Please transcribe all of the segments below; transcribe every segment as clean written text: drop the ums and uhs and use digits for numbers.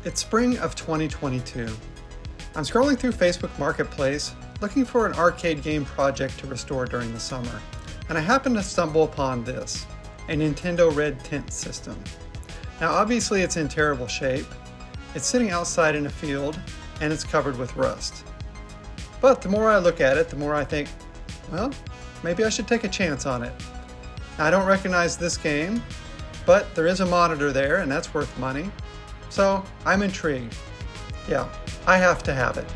It's spring of 2022. I'm scrolling through Facebook Marketplace looking for an arcade game project to restore during the summer, and I happened to stumble upon this, a Nintendo Red Tent system. Now obviously it's in terrible shape, it's sitting outside in a field, and it's covered with rust. But the more I look at it, the more I think, well, maybe I should take a chance on it. Now, I don't recognize this game, but there is a monitor there and that's worth money. So I'm intrigued. Yeah, I have to have it.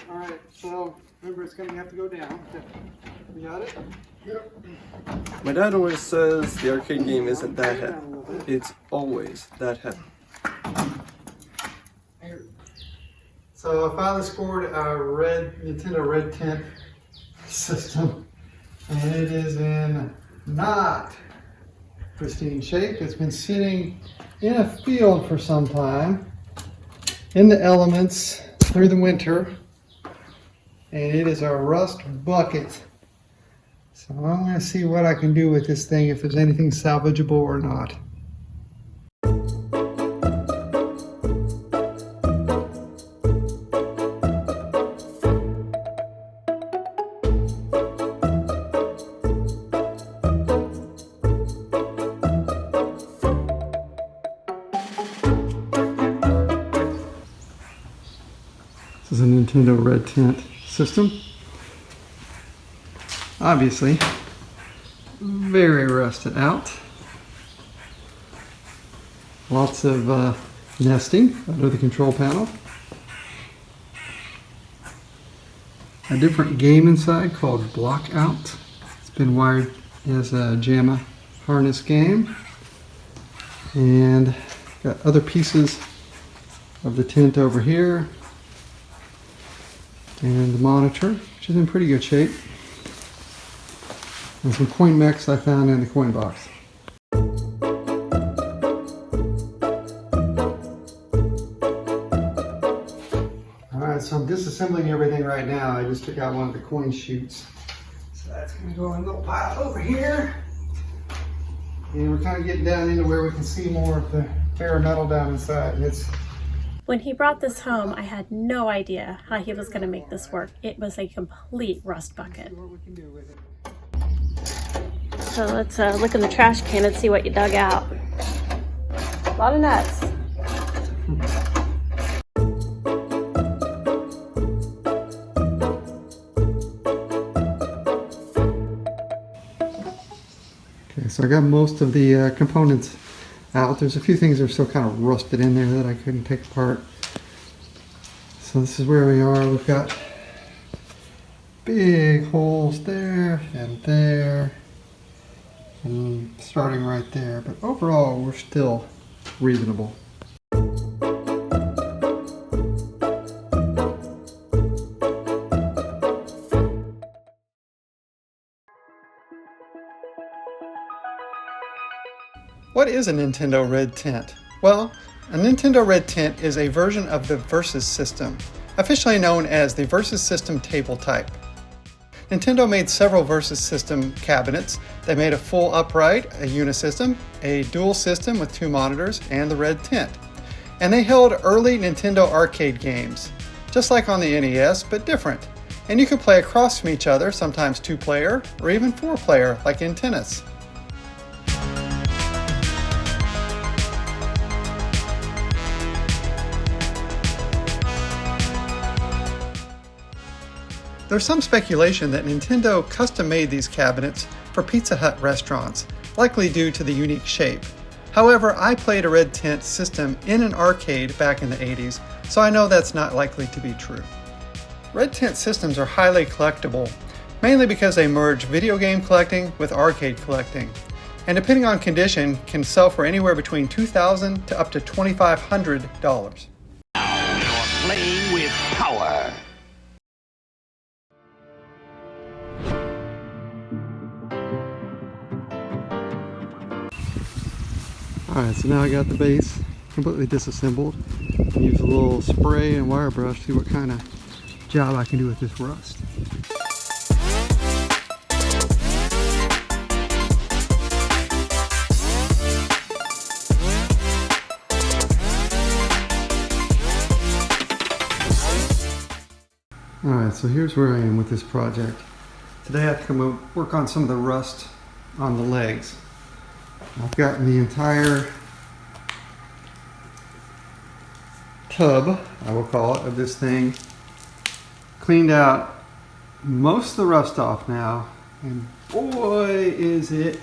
Alright, so remember it's going to have to go down. You got it? Yep. My dad always says the arcade game isn't that heavy. It's always that heavy. So I finally scored a Nintendo Red Tent system, and it is in not pristine shape. It's been sitting in a field for some time, in the elements through the winter, and it is a rust bucket. So I'm going to see what I can do with this thing, if there's anything salvageable or not. This is a Nintendo Red Tent system. Obviously, very rusted out. Lots of nesting under the control panel. A different game inside called Block-Out. It's been wired as a JAMA harness game. And got other pieces of the tent over here. And the monitor, which is in pretty good shape. And some coin mechs I found in the coin box. Alright, so I'm disassembling everything right now. I just took out one of the coin chutes. So that's going to go in a little pile over here. And we're kind of getting down into where we can see more of the bare metal down inside. When he brought this home, I had no idea how he was going to make this work. It was a complete rust bucket. So let's look in the trash can and see what you dug out. A lot of nuts. Okay, so I got most of the components out. There's a few things that are still kind of rusted in there that I couldn't take apart. So this is where we are. We've got big holes there and there, and starting right there, but overall we're still reasonable. is a Nintendo Red Tint? Well, a Nintendo Red Tint is a version of the Versus system, officially known as the Versus System table type. Nintendo made several Versus System cabinets. They made a full upright, a unisystem, a dual system with 2 monitors, and the Red Tint. And they held early Nintendo arcade games, just like on the NES, but different. And you could play across from each other, sometimes 2-player or even 4-player, like in tennis. There's some speculation that Nintendo custom-made these cabinets for Pizza Hut restaurants, likely due to the unique shape. However, I played a Red Tint system in an arcade back in the 80s, so I know that's not likely to be true. Red Tint systems are highly collectible, mainly because they merge video game collecting with arcade collecting, and depending on condition, can sell for anywhere between $2,000 to up to $2,500. Now you're playing with power. Alright, so now I got the base completely disassembled. Use a little spray and wire brush to see what kind of job I can do with this rust. Alright, so here's where I am with this project. Today I have to come work on some of the rust on the legs. I've gotten the entire tub, I will call it, of this thing cleaned out, most of the rust off now, and boy is it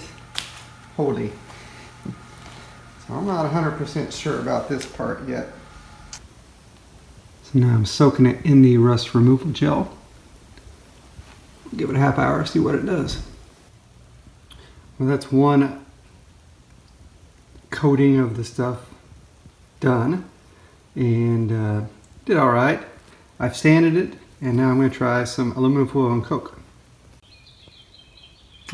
holy. So I'm not 100% sure about this part yet. So now I'm soaking it in the rust removal gel. Give it a half hour, see what it does. Well, that's one coating of the stuff done, and did all right. I've sanded it, and now I'm going to try some aluminum foil and coke.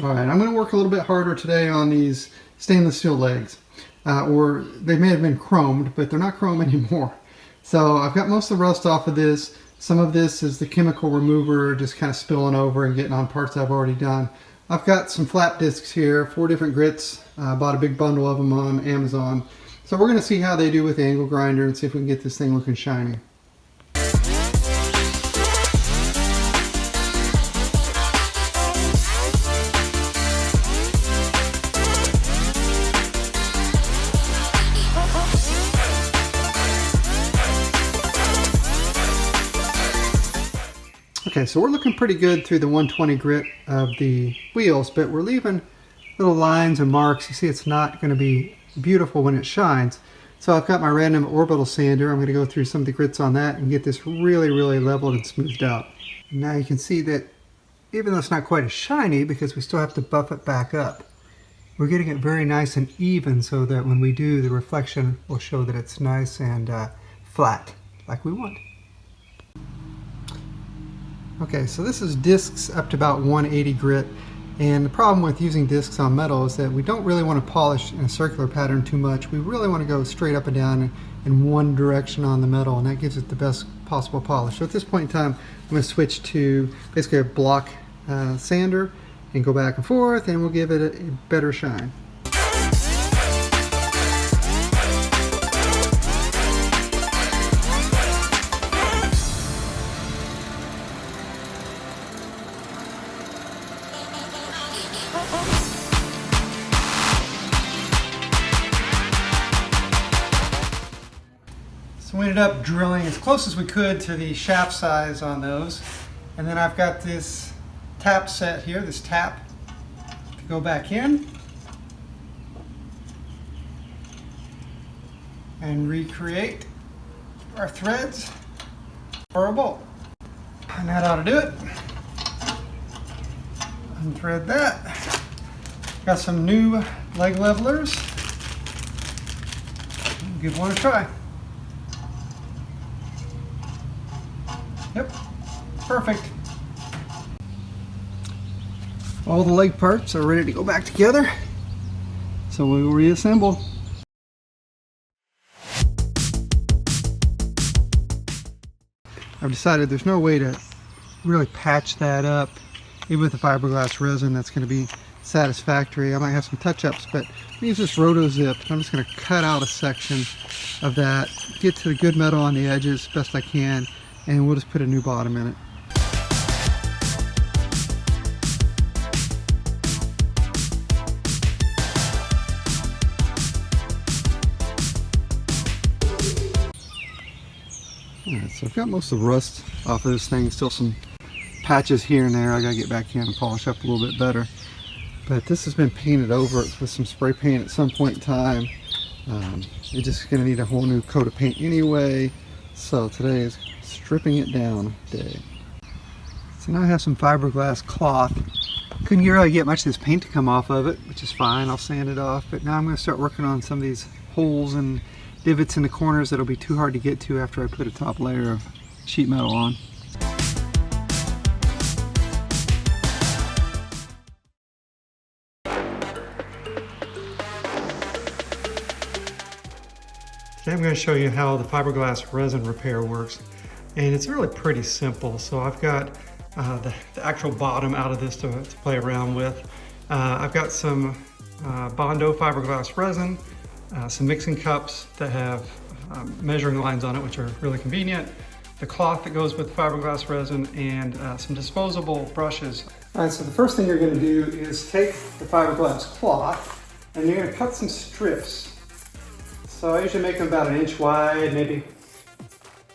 All right, I'm going to work a little bit harder today on these stainless steel legs, or they may have been chromed, but they're not chrome anymore. So I've got most of the rust off of this. Some of this is the chemical remover just kind of spilling over and getting on parts I've already done. I've got some flat discs here, 4 different grits. I bought a big bundle of them on Amazon. So we're going to see how they do with the angle grinder and see if we can get this thing looking shiny. Okay, so we're looking pretty good through the 120 grit of the wheels, but we're leaving little lines and marks. You see it's not going to be beautiful when it shines. So I've got my random orbital sander. I'm going to go through some of the grits on that and get this really, really leveled and smoothed out. And now you can see that even though it's not quite as shiny, because we still have to buff it back up, we're getting it very nice and even so that when we do, the reflection will show that it's nice and flat, like we want. Okay, so this is discs up to about 180 grit, and the problem with using discs on metal is that we don't really want to polish in a circular pattern too much. We really want to go straight up and down in one direction on the metal, and that gives it the best possible polish. So at this point in time, I'm going to switch to basically a block sander and go back and forth, and we'll give it a better shine. So we ended up drilling as close as we could to the shaft size on those. And then I've got this tap set here, this tap, to go back in and recreate our threads for a bolt. And that ought to do it. Unthread that. Got some new leg levelers. Give one a try. Yep, perfect. All the leg parts are ready to go back together. So we'll reassemble. I've decided there's no way to really patch that up, even with the fiberglass resin. That's going to be satisfactory. I might have some touch-ups, but I'm use this roto zip. I'm just going to cut out a section of that, get to the good metal on the edges best I can, and we'll just put a new bottom in it. Alright, so I've got most of the rust off of this thing. Still some patches here and there. I gotta get back in and polish up a little bit better. But this has been painted over with some spray paint at some point in time. You're just gonna need a whole new coat of paint anyway. So today is stripping it down day. So now I have some fiberglass cloth. Couldn't really get much of this paint to come off of it, which is fine. I'll sand it off. But now I'm gonna start working on some of these holes and divots in the corners that'll be too hard to get to after I put a top layer of sheet metal on. Today I'm going to show you how the fiberglass resin repair works, and it's really pretty simple. So I've got the actual bottom out of this to play around with. I've got some Bondo fiberglass resin, some mixing cups that have measuring lines on it, which are really convenient, the cloth that goes with fiberglass resin, and some disposable brushes. All right, so the first thing you're going to do is take the fiberglass cloth and you're going to cut some strips. So I usually make them about 1 inch wide, maybe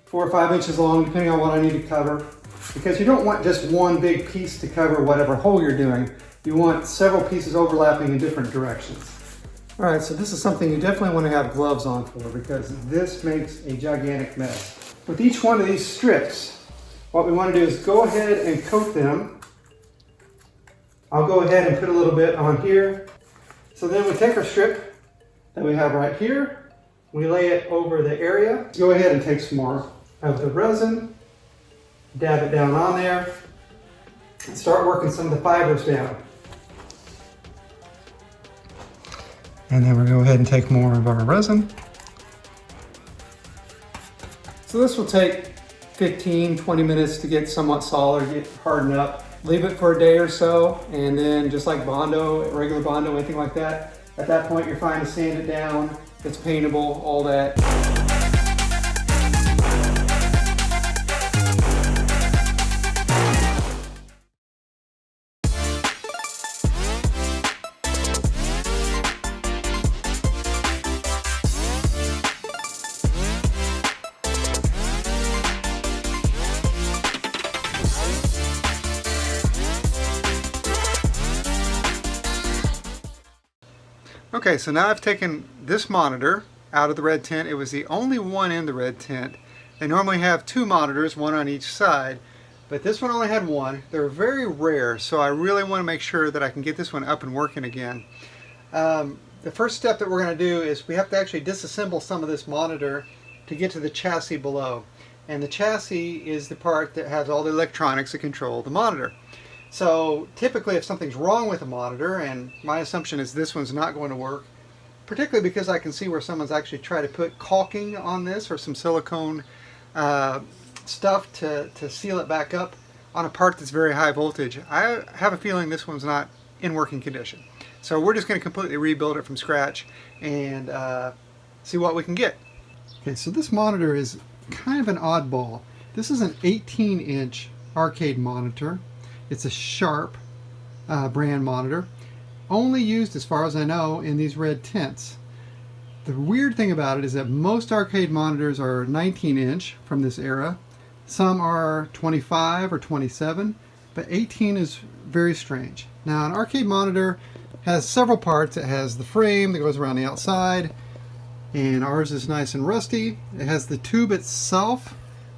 4 or 5 inches long, depending on what I need to cover. Because you don't want just one big piece to cover whatever hole you're doing. You want several pieces overlapping in different directions. All right, so this is something you definitely want to have gloves on for, because this makes a gigantic mess. With each one of these strips, what we want to do is go ahead and coat them. I'll go ahead and put a little bit on here. So then we take our strip that we have right here, we lay it over the area. Go ahead and take some more of the resin, dab it down on there, and start working some of the fibers down. And then we'll go ahead and take more of our resin. So this will take 15-20 minutes to get somewhat solid, get hardened up. Leave it for a day or so, and then just like Bondo, regular Bondo, anything like that, at that point you're fine to sand it down. It's paintable, all that. Okay, so now I've taken this monitor out of the red tent. It was the only one in the red tent. They normally have 2 monitors, one on each side, but this one only had 1. They're very rare, so I really want to make sure that I can get this one up and working again. The first step that we're going to do is we have to actually disassemble some of this monitor to get to the chassis below. And the chassis is the part that has all the electronics that control the monitor. So typically if something's wrong with the monitor, and my assumption is this one's not going to work, particularly because I can see where someone's actually tried to put caulking on this or some silicone stuff to seal it back up on a part that's very high voltage. I have a feeling this one's not in working condition. So we're just going to completely rebuild it from scratch and see what we can get. Okay, so this monitor is kind of an oddball. This is an 18-inch arcade monitor. It's a Sharp brand monitor, only used, as far as I know, in these red tents. The weird thing about it is that most arcade monitors are 19-inch from this era. Some are 25 or 27, but 18 is very strange. Now, an arcade monitor has several parts. It has the frame that goes around the outside, and ours is nice and rusty. It has the tube itself,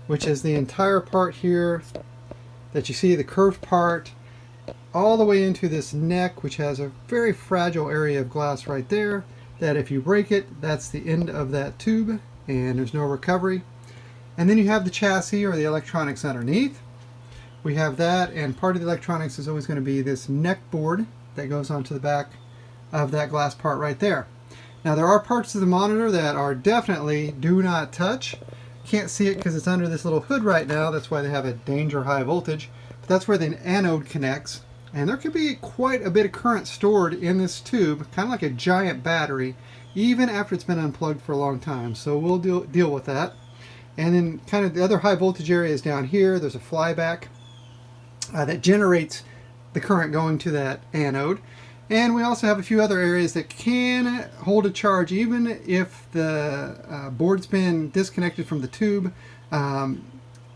which is the entire part here that you see, the curved part, all the way into this neck, which has a very fragile area of glass right there, that if you break it, that's the end of that tube, and there's no recovery. And then you have the chassis or the electronics underneath. We have that, and part of the electronics is always going to be this neck board that goes onto the back of that glass part right there. Now there are parts of the monitor that are definitely do not touch. Can't see it because it's under this little hood right now. That's why they have a danger high voltage. But that's where the anode connects. And there could be quite a bit of current stored in this tube, kind of like a giant battery, even after it's been unplugged for a long time. So we'll deal with that. And then kind of the other high voltage area is down here. There's a flyback that generates the current going to that anode. And we also have a few other areas that can hold a charge even if the board's been disconnected from the tube.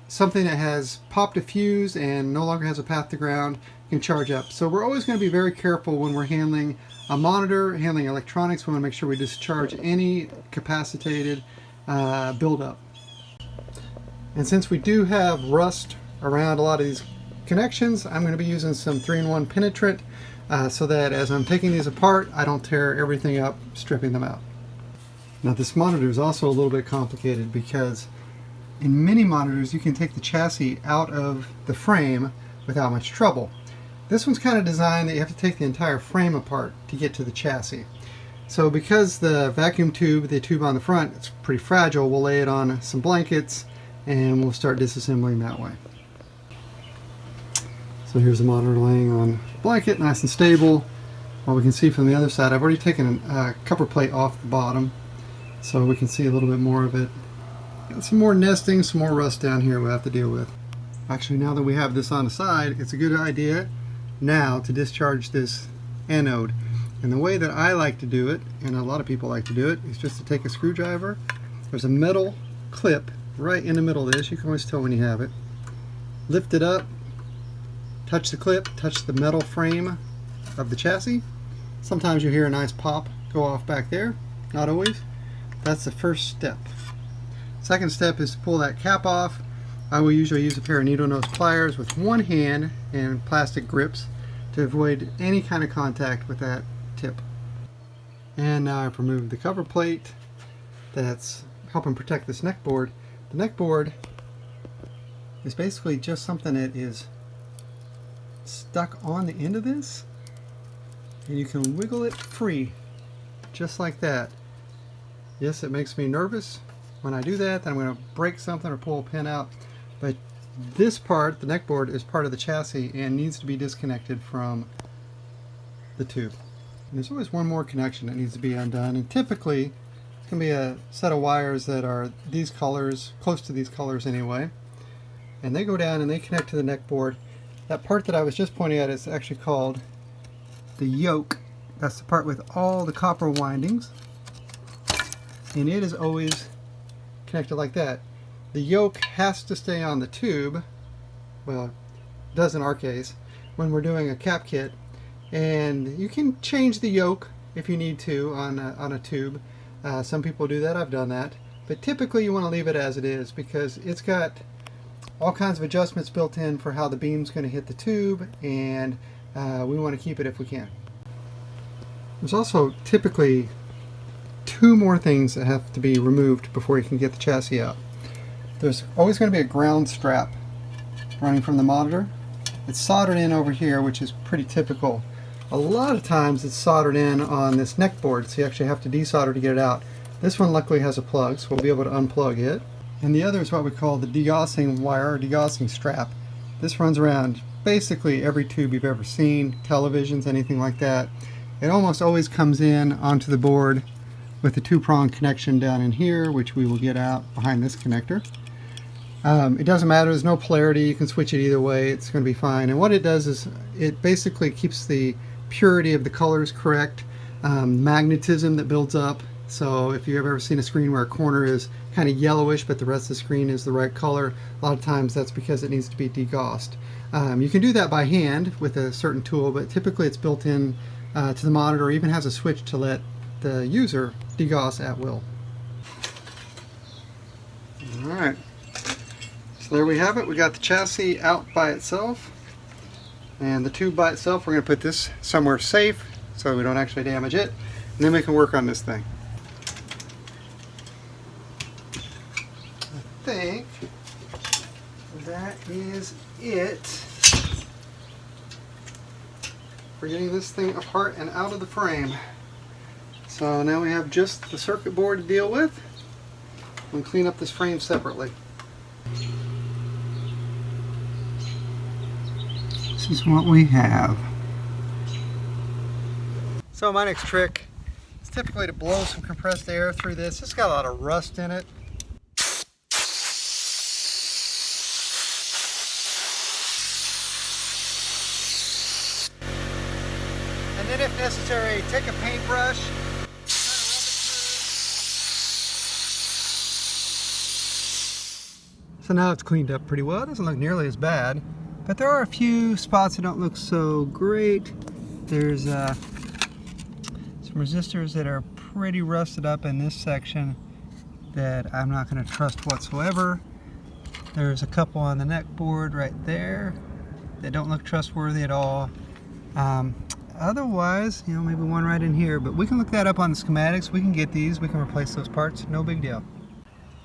Something that has popped a fuse and no longer has a path to ground can charge up. So we're always going to be very careful when we're handling a monitor, handling electronics. We want to make sure we discharge any capacitated buildup. And since we do have rust around a lot of these connections, I'm going to be using some 3-in-1 penetrant so that as I'm taking these apart, I don't tear everything up stripping them out. Now this monitor is also a little bit complicated because in many monitors you can take the chassis out of the frame without much trouble. This one's kind of designed that you have to take the entire frame apart to get to the chassis. So because the vacuum tube, the tube on the front, it's pretty fragile, we'll lay it on some blankets and we'll start disassembling that way. So here's the monitor laying on a blanket, nice and stable. What we can see from the other side, I've already taken a cover plate off the bottom so we can see a little bit more of it. Got some more nesting, some more rust down here we'll have to deal with. Actually, now that we have this on the side, it's a good idea now to discharge this anode. And the way that I like to do it, and a lot of people like to do it, is just to take a screwdriver. There's a metal clip right in the middle of this. You can always tell when you have it. Lift it up, touch the clip, touch the metal frame of the chassis. Sometimes you hear a nice pop go off back there. Not always. That's the first step. Second step is to pull that cap off. I will usually use a pair of needle nose pliers with one hand and plastic grips to avoid any kind of contact with that tip. And now I've removed the cover plate that's helping protect this neck board. The neck board is basically just something that is stuck on the end of this, and you can wiggle it free just like that. Yes, it makes me nervous when I do that, then I'm going to break something or pull a pin out. But this part, the neck board, is part of the chassis and needs to be disconnected from the tube. And there's always one more connection that needs to be undone, and typically it can be a set of wires that are these colors, close to these colors anyway, and they go down and they connect to the neck board. That part that I was just pointing at is actually called the yoke. That's the part with all the copper windings, and it is always connected like that. The yoke has to stay on the tube, well, it does in our case, when we're doing a cap kit, and you can change the yoke if you need to on a tube. Some people do that, I've done that, but typically you want to leave it as it is because it's got all kinds of adjustments built in for how the beam's going to hit the tube, and we want to keep it if we can. There's also typically two more things that have to be removed before you can get the chassis out. There's always going to be a ground strap running from the monitor. It's soldered in over here, which is pretty typical. A lot of times it's soldered in on this neck board, so you actually have to desolder to get it out. This one luckily has a plug, so we'll be able to unplug it. And the other is what we call the degaussing wire, or degaussing strap. This runs around basically every tube you've ever seen, televisions, anything like that. It almost always comes in onto the board with the two-prong connection down in here, which we will get out behind this connector. It doesn't matter, there's no polarity, you can switch it either way, it's going to be fine. And what it does is it basically keeps the purity of the colors correct, magnetism that builds up. So if you've ever seen a screen where a corner is kind of yellowish but the rest of the screen is the right color, a lot of times that's because it needs to be degaussed. You can do that by hand with a certain tool, but typically it's built in to the monitor, or even has a switch to let the user degauss at will. Alright, so there we have it. We got the chassis out by itself and the tube by itself. We're going to put this somewhere safe so we don't actually damage it, and then we can work on this thing. I think that is it for getting this thing apart and out of the frame. So now we have just the circuit board to deal with. We'll clean up this frame separately. This is what we have. So my next trick is typically to blow some compressed air through this. It's got a lot of rust in it. And then if necessary, take a paintbrush, kind of rub it through. So now it's cleaned up pretty well. It doesn't look nearly as bad, but there are a few spots that don't look so great. There's some resistors that are pretty rusted up in this section that I'm not going to trust whatsoever. There's a couple on the neck board right there that don't look trustworthy at all. Otherwise, you know, maybe one right in here, but we can look that up on the schematics. We can get these, we can replace those parts, no big deal.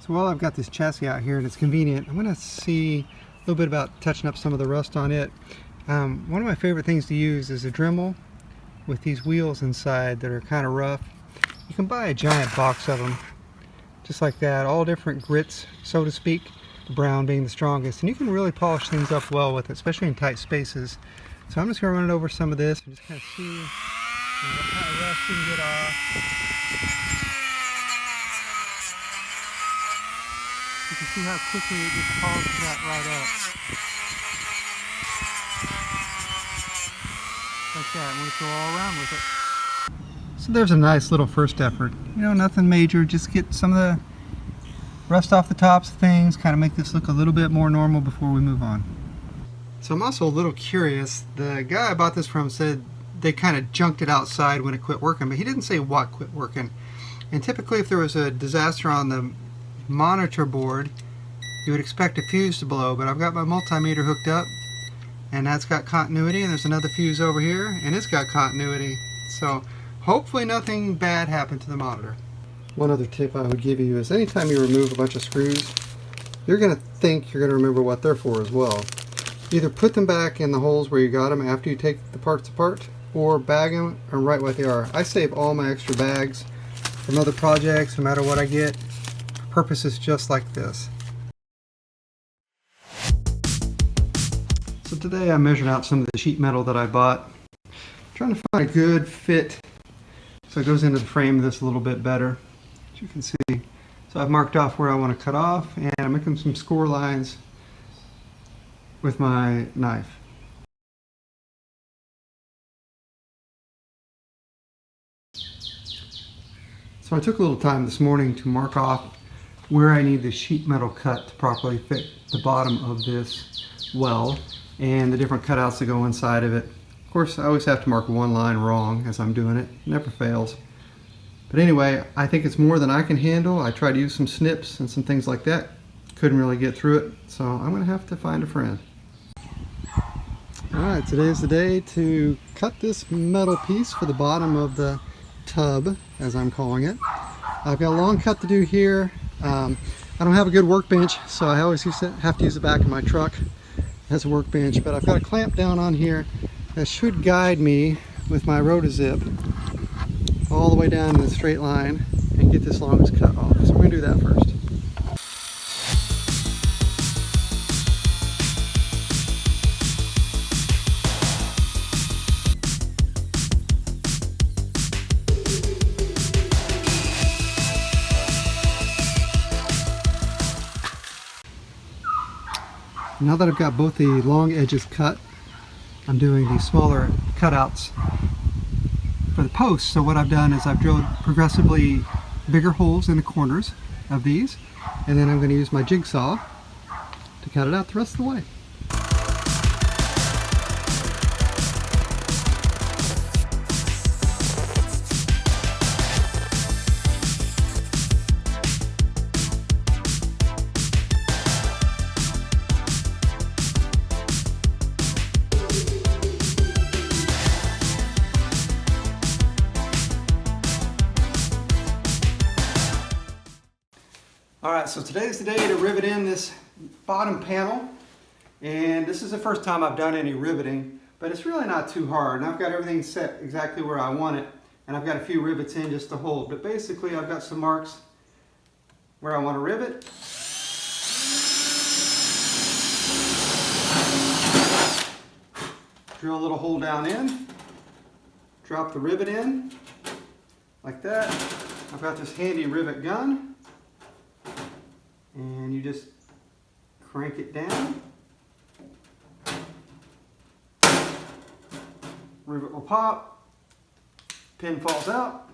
So while I've got this chassis out here and it's convenient, I'm going to see a little bit about touching up some of the rust on it. One of my favorite things to use is a Dremel with these wheels inside that are kind of rough. You can buy a giant box of them, just like that, all different grits, so to speak, the brown being the strongest, and you can really polish things up well with it, especially in tight spaces. So I'm just going to run it over some of this and just kind of see what kind of rust we can get off. You can see how quickly it just polishes that right up. Like that, and we'll just go all around with it. So there's a nice little first effort. You know, nothing major, just get some of the rust off the tops of things, kind of make this look a little bit more normal before we move on. So I'm also a little curious. The guy I bought this from said they kind of junked it outside when it quit working, but he didn't say what quit working. And typically if there was a disaster on the monitor board, you would expect a fuse to blow, but I've got my multimeter hooked up and that's got continuity, and there's another fuse over here and it's got continuity. So hopefully nothing bad happened to the monitor. One other tip I would give you is anytime you remove a bunch of screws, you're going to think you're going to remember what they're for as well. Either put them back in the holes where you got them after you take the parts apart, or bag them and write what they are. I save all my extra bags from other projects, no matter what I get, for purposes just like this. So today I measured out some of the sheet metal that I bought, trying to find a good fit so it goes into the frame of this a little bit better, as you can see. So I've marked off where I want to cut off, and I'm making some score lines with my knife. So I took a little time this morning to mark off where I need the sheet metal cut to properly fit the bottom of this well and the different cutouts that go inside of it. Of course, I always have to mark one line wrong as I'm doing it. It never fails. But anyway, I think it's more than I can handle. I tried to use some snips and some things like that. Couldn't really get through it, so I'm going to have to find a friend. Alright, today's the day to cut this metal piece for the bottom of the tub, as I'm calling it. I've got a long cut to do here. I don't have a good workbench, so I always have to use the back of my truck as a workbench, but I've got a clamp down on here that should guide me with my rotozip all the way down to the straight line and get this longest cut off. So we're going to do that first. Now that I've got both the long edges cut, I'm doing the smaller cutouts for the posts. So what I've done is I've drilled progressively bigger holes in the corners of these, and then I'm going to use my jigsaw to cut it out the rest of the way. Alright, so today's the day to rivet in this bottom panel, and this is the first time I've done any riveting, but it's really not too hard, and I've got everything set exactly where I want it. and I've got a few rivets in just to hold. But basically I've got some marks where I want to rivet. Drill a little hole down in, drop the rivet in, like that. I've got this handy rivet gun, and you just crank it down. Rivet will pop, pin falls out,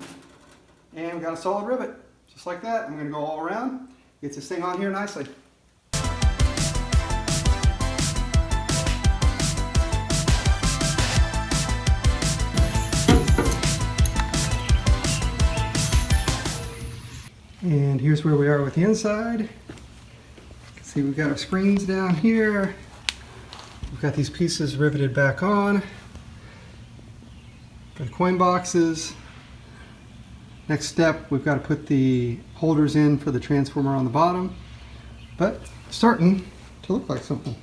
and we've got a solid rivet. Just like that. I'm going to go all around, get this thing on here nicely. And here's where we are with the inside. See, we've got our screens down here. We've got these pieces riveted back on. Got the coin boxes. Next step, we've got to put the holders in for the transformer on the bottom. But starting to look like something.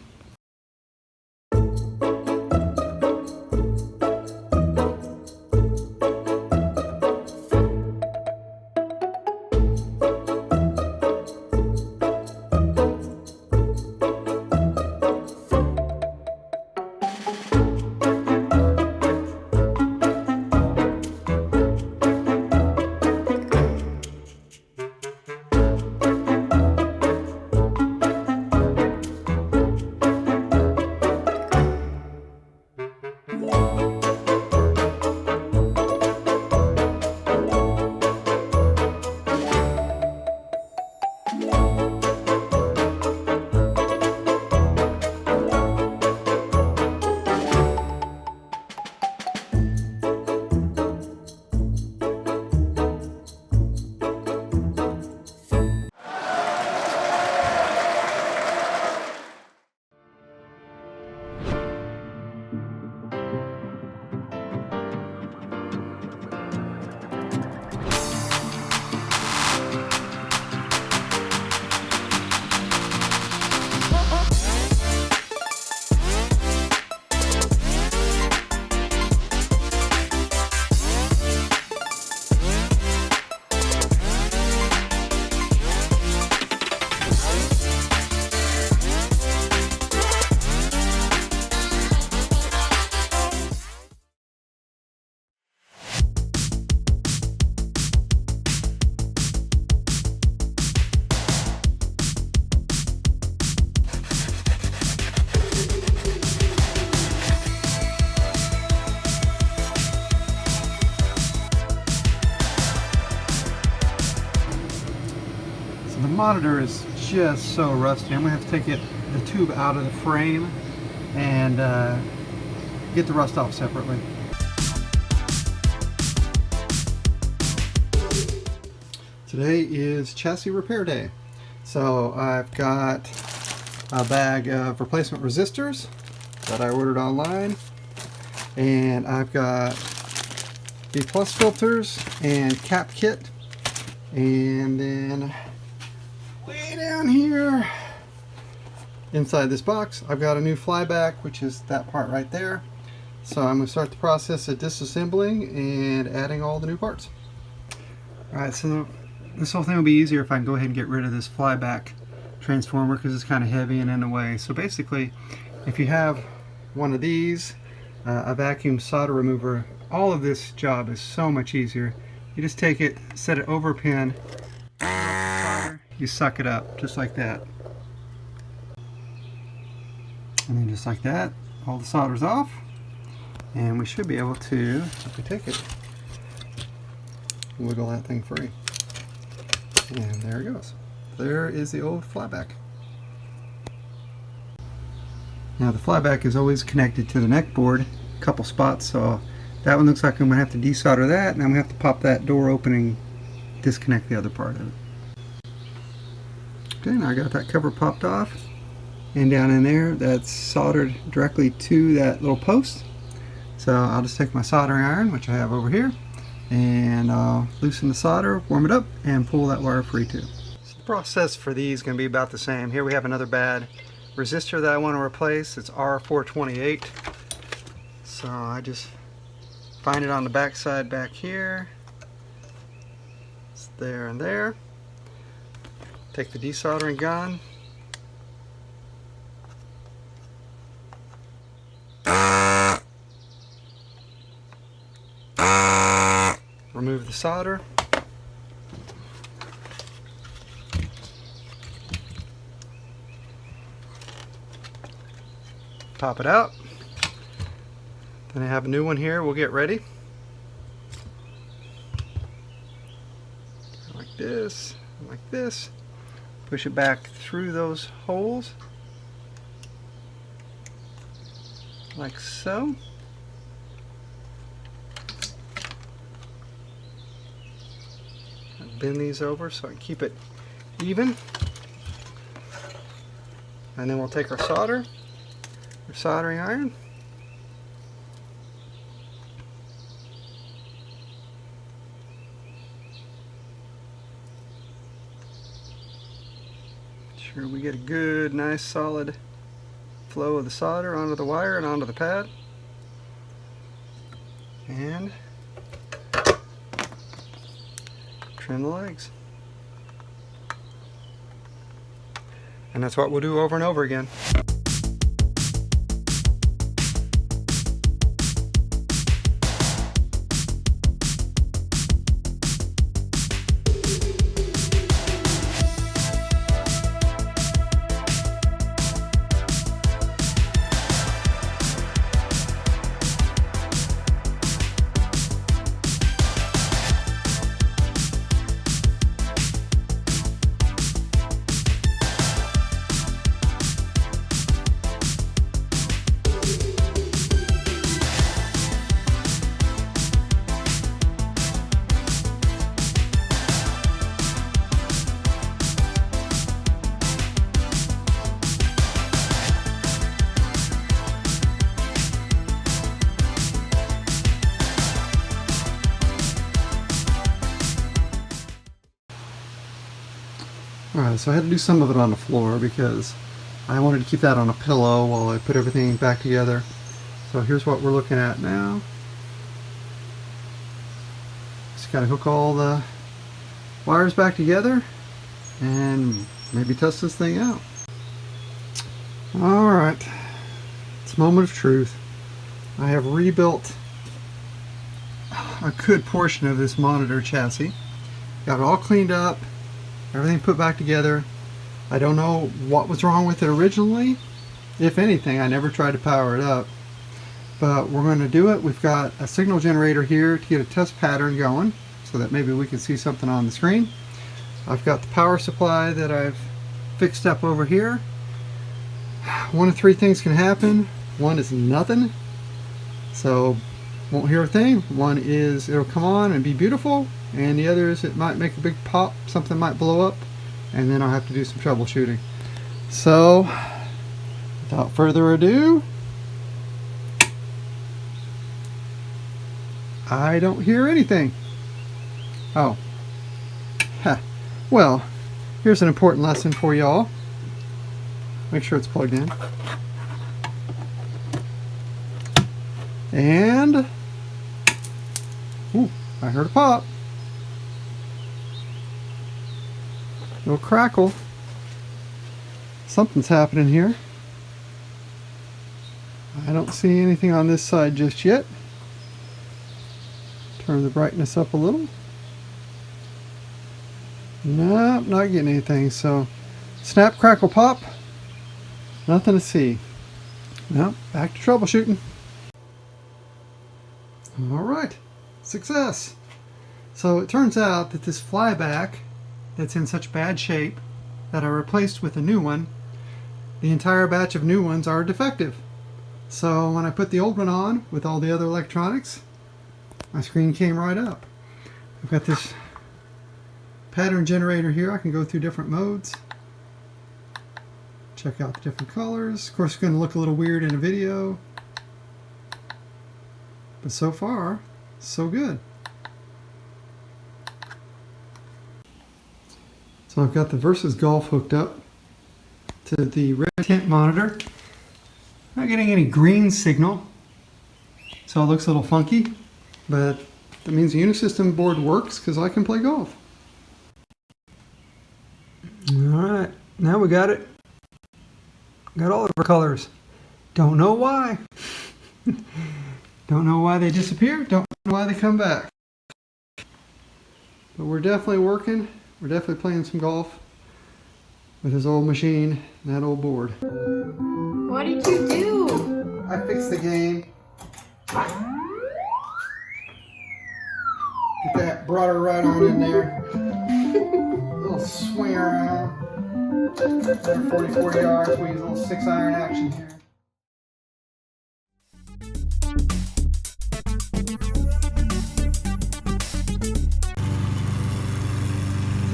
The monitor is just so rusty. I'm going to have to take the tube out of the frame and get the rust off separately. Today is chassis repair day. So I've got a bag of replacement resistors that I ordered online, and I've got B+ filters and cap kit, and then way down here inside this box I've got a new flyback, which is that part right there. So I'm going to start the process of disassembling and adding all the new parts. Alright, so this whole thing will be easier if I can go ahead and get rid of this flyback transformer because it's kind of heavy and in the way. So basically, if you have one of these, a vacuum solder remover, all of this job is so much easier. You just take it, set it over a pin, you suck it up just like that, and then just like that all the solder's off, and we should be able to, if we take it, wiggle that thing free, and there it goes. There is the old flyback. Now the flyback is always connected to the neck board, a couple spots, so that one looks like I'm going to have to desolder that, and I'm going to have to pop that door open and disconnect the other part of it. Okay, now I got that cover popped off, and down in there that's soldered directly to that little post. So I'll just take my soldering iron, which I have over here, and I'll loosen the solder, warm it up, and pull that wire free too. So the process for these is going to be about the same. Here we have another bad resistor that I want to replace. It's R428. So I just find it on the back side back here. It's there and there. Take the desoldering gun. Remove the solder. Pop it out. Then I have a new one here we'll get ready. Like this, like this. Push it back through those holes. Like so. Bend these over so I can keep it even. And then we'll take our solder, our soldering iron. Sure we get a good, nice, solid flow of the solder onto the wire and onto the pad. And trim the legs. And that's what we'll do over and over again. Alright, so I had to do some of it on the floor because I wanted to keep that on a pillow while I put everything back together. So here's what we're looking at now. Just gotta hook all the wires back together and maybe test this thing out. Alright, it's a moment of truth. I have rebuilt a good portion of this monitor chassis. Got it all cleaned up. Everything put back together. I don't know what was wrong with it originally. If anything, I never tried to power it up. But we're going to do it. We've got a signal generator here to get a test pattern going so that maybe we can see something on the screen. I've got the power supply that I've fixed up over here. One of three things can happen. One is nothing. So won't hear a thing. One is it'll come on and be beautiful. And the other is it might make a big pop, something might blow up, and then I'll have to do some troubleshooting. So, without further ado, I don't hear anything. Oh. Huh. Well, here's an important lesson for y'all. Make sure it's plugged in. And, ooh, I heard a pop. Little crackle. Something's happening here. I don't see anything on this side just yet. Turn the brightness up a little. Nope, not getting anything. So, snap, crackle, pop. Nothing to see. Nope, back to troubleshooting. Alright, success. So it turns out that this flyback that's in such bad shape that I replaced with a new one, the entire batch of new ones are defective. So when I put the old one on with all the other electronics, my screen came right up. I've got this pattern generator here. I can go through different modes, check out the different colors. Of course it's going to look a little weird in a video, but so far so good. So I've got the Versus Golf hooked up to the red tint monitor. Not getting any green signal, so it looks a little funky. But that means the Unisystem board works because I can play golf. Alright, now we got it. Got all of our colors. Don't know why. Don't know why they disappear. Don't know why they come back. But we're definitely working. We're definitely playing some golf with his old machine and that old board. What did you do? I fixed the game. Get that broader right on in there. A little swing around. 44 yards. We use a little 6-iron action here.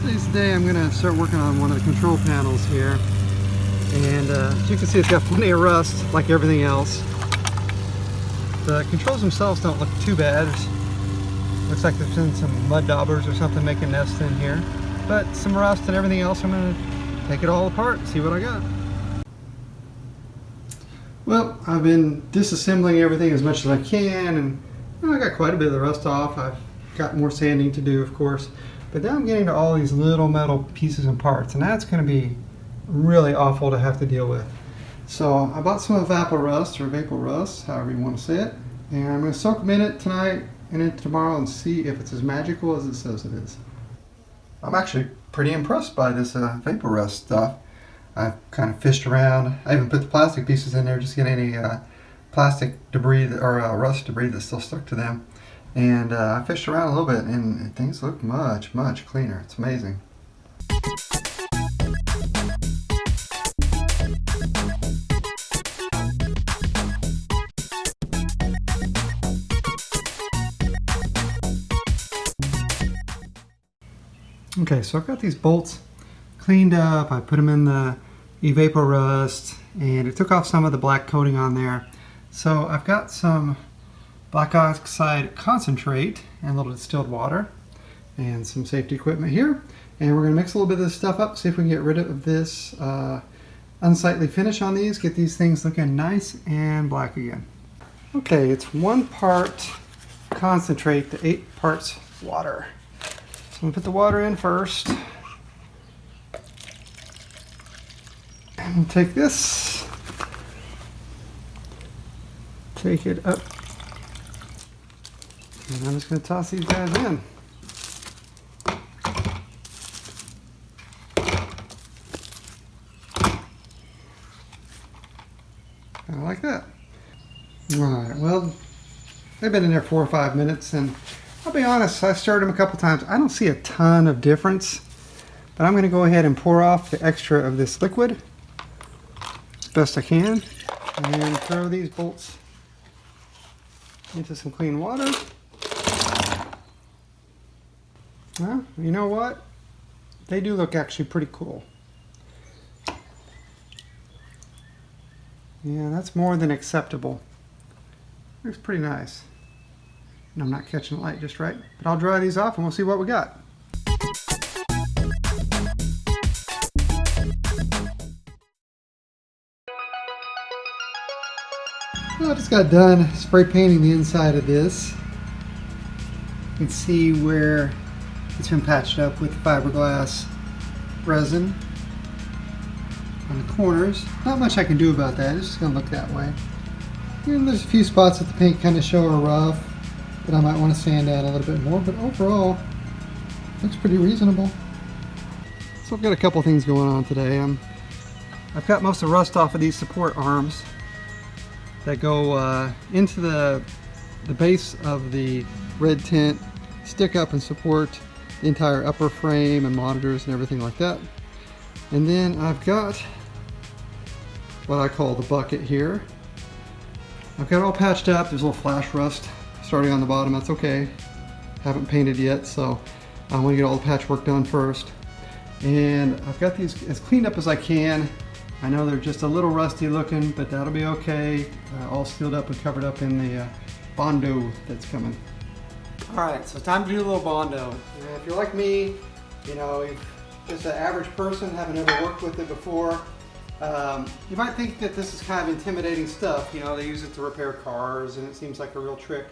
Today's the day I'm going to start working on one of the control panels here. And as you can see, it's got plenty of rust like everything else. The controls themselves don't look too bad. Looks like there's been some mud daubers or something making nests in here. But some rust and everything else, I'm going to take it all apart and see what I got. Well, I've been disassembling everything as much as I can, and I got quite a bit of the rust off. I've got more sanding to do, of course. But now I'm getting to all these little metal pieces and parts, and that's going to be really awful to have to deal with. So I bought some Evapor Rust, or Vapor Rust, however you want to say it, and I'm going to soak them in it tonight and into tomorrow and see if it's as magical as it says it is. I'm actually pretty impressed by this Vapor Rust stuff. I've kind of fished around. I even put the plastic pieces in there just to get any plastic debris or rust debris that's still stuck to them. And I fished around a little bit and things look much, much cleaner. It's amazing. Okay, so I've got these bolts cleaned up. I put them in the Evapor Rust and it took off some of the black coating on there. So I've got some black oxide concentrate and a little distilled water and some safety equipment here. And we're going to mix a little bit of this stuff up, see if we can get rid of this unsightly finish on these, get these things looking nice and black again. Okay, it's 1 part concentrate to 8 parts water. So I'm going to put the water in first. And we'll take this, take it up, and I'm just going to toss these guys in. Kind of like that. Alright, well, they've been in there 4 or 5 minutes, and I'll be honest, I stirred them a couple times. I don't see a ton of difference, but I'm going to go ahead and pour off the extra of this liquid as best I can and throw these bolts into some clean water. Well, you know what? They do look actually pretty cool. Yeah, that's more than acceptable. Looks pretty nice. And I'm not catching the light just right, but I'll dry these off and we'll see what we got. Well, I just got done spray painting the inside of this. You can see where it's been patched up with the fiberglass resin on the corners. Not much I can do about that, it's just going to look that way. And there's a few spots that the paint kind of show are rough that I might want to sand down a little bit more, but overall, looks pretty reasonable. So I've got a couple things going on today. I've got most of the rust off of these support arms that go into the base of the red tent, stick up and support the entire upper frame and monitors and everything like that. And then I've got what I call the bucket here. I've got it all patched up. There's a little flash rust starting on the bottom. That's okay. Haven't painted yet, so I want to get all the patchwork done first. And I've got these as cleaned up as I can. I know they're just a little rusty looking, but that'll be okay. All sealed up and covered up in the Bondo that's coming. All right, so time to do a little Bondo. If you're like me, you know, if just an average person, haven't ever worked with it before, you might think that this is kind of intimidating stuff. You know, they use it to repair cars and it seems like a real trick.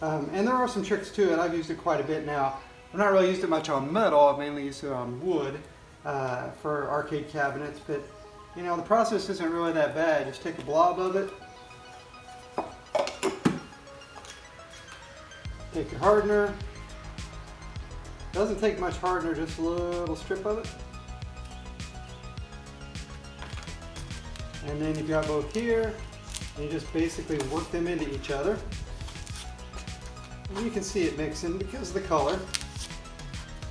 And there are some tricks to it. I've used it quite a bit now. I've not really used it much on metal. I've mainly used it on wood for arcade cabinets. But you know, the process isn't really that bad. Just take a blob of it, take your hardener. Doesn't take much hardener, just a little strip of it. And then you've got both here, and you just basically work them into each other. And you can see it mixing because of the color.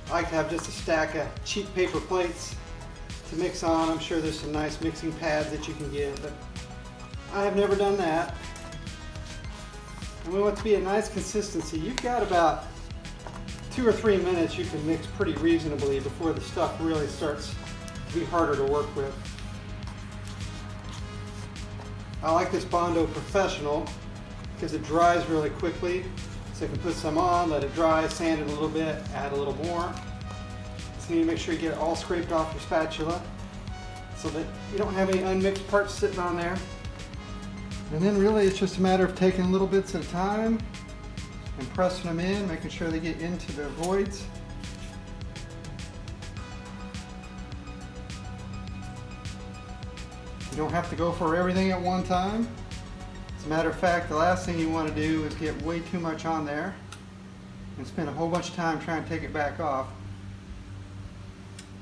I like to have just a stack of cheap paper plates to mix on. I'm sure there's some nice mixing pads that you can get, but I have never done that. And we want it to be a nice consistency. You've got about 2 or 3 minutes you can mix pretty reasonably before the stuff really starts to be harder to work with. I like this Bondo Professional because it dries really quickly. So you can put some on, let it dry, sand it a little bit, add a little more. So you need to make sure you get it all scraped off your spatula so that you don't have any unmixed parts sitting on there. And then really it's just a matter of taking little bits at a time and pressing them in, making sure they get into the voids. You don't have to go for everything at one time. As a matter of fact, the last thing you want to do is get way too much on there and spend a whole bunch of time trying to take it back off.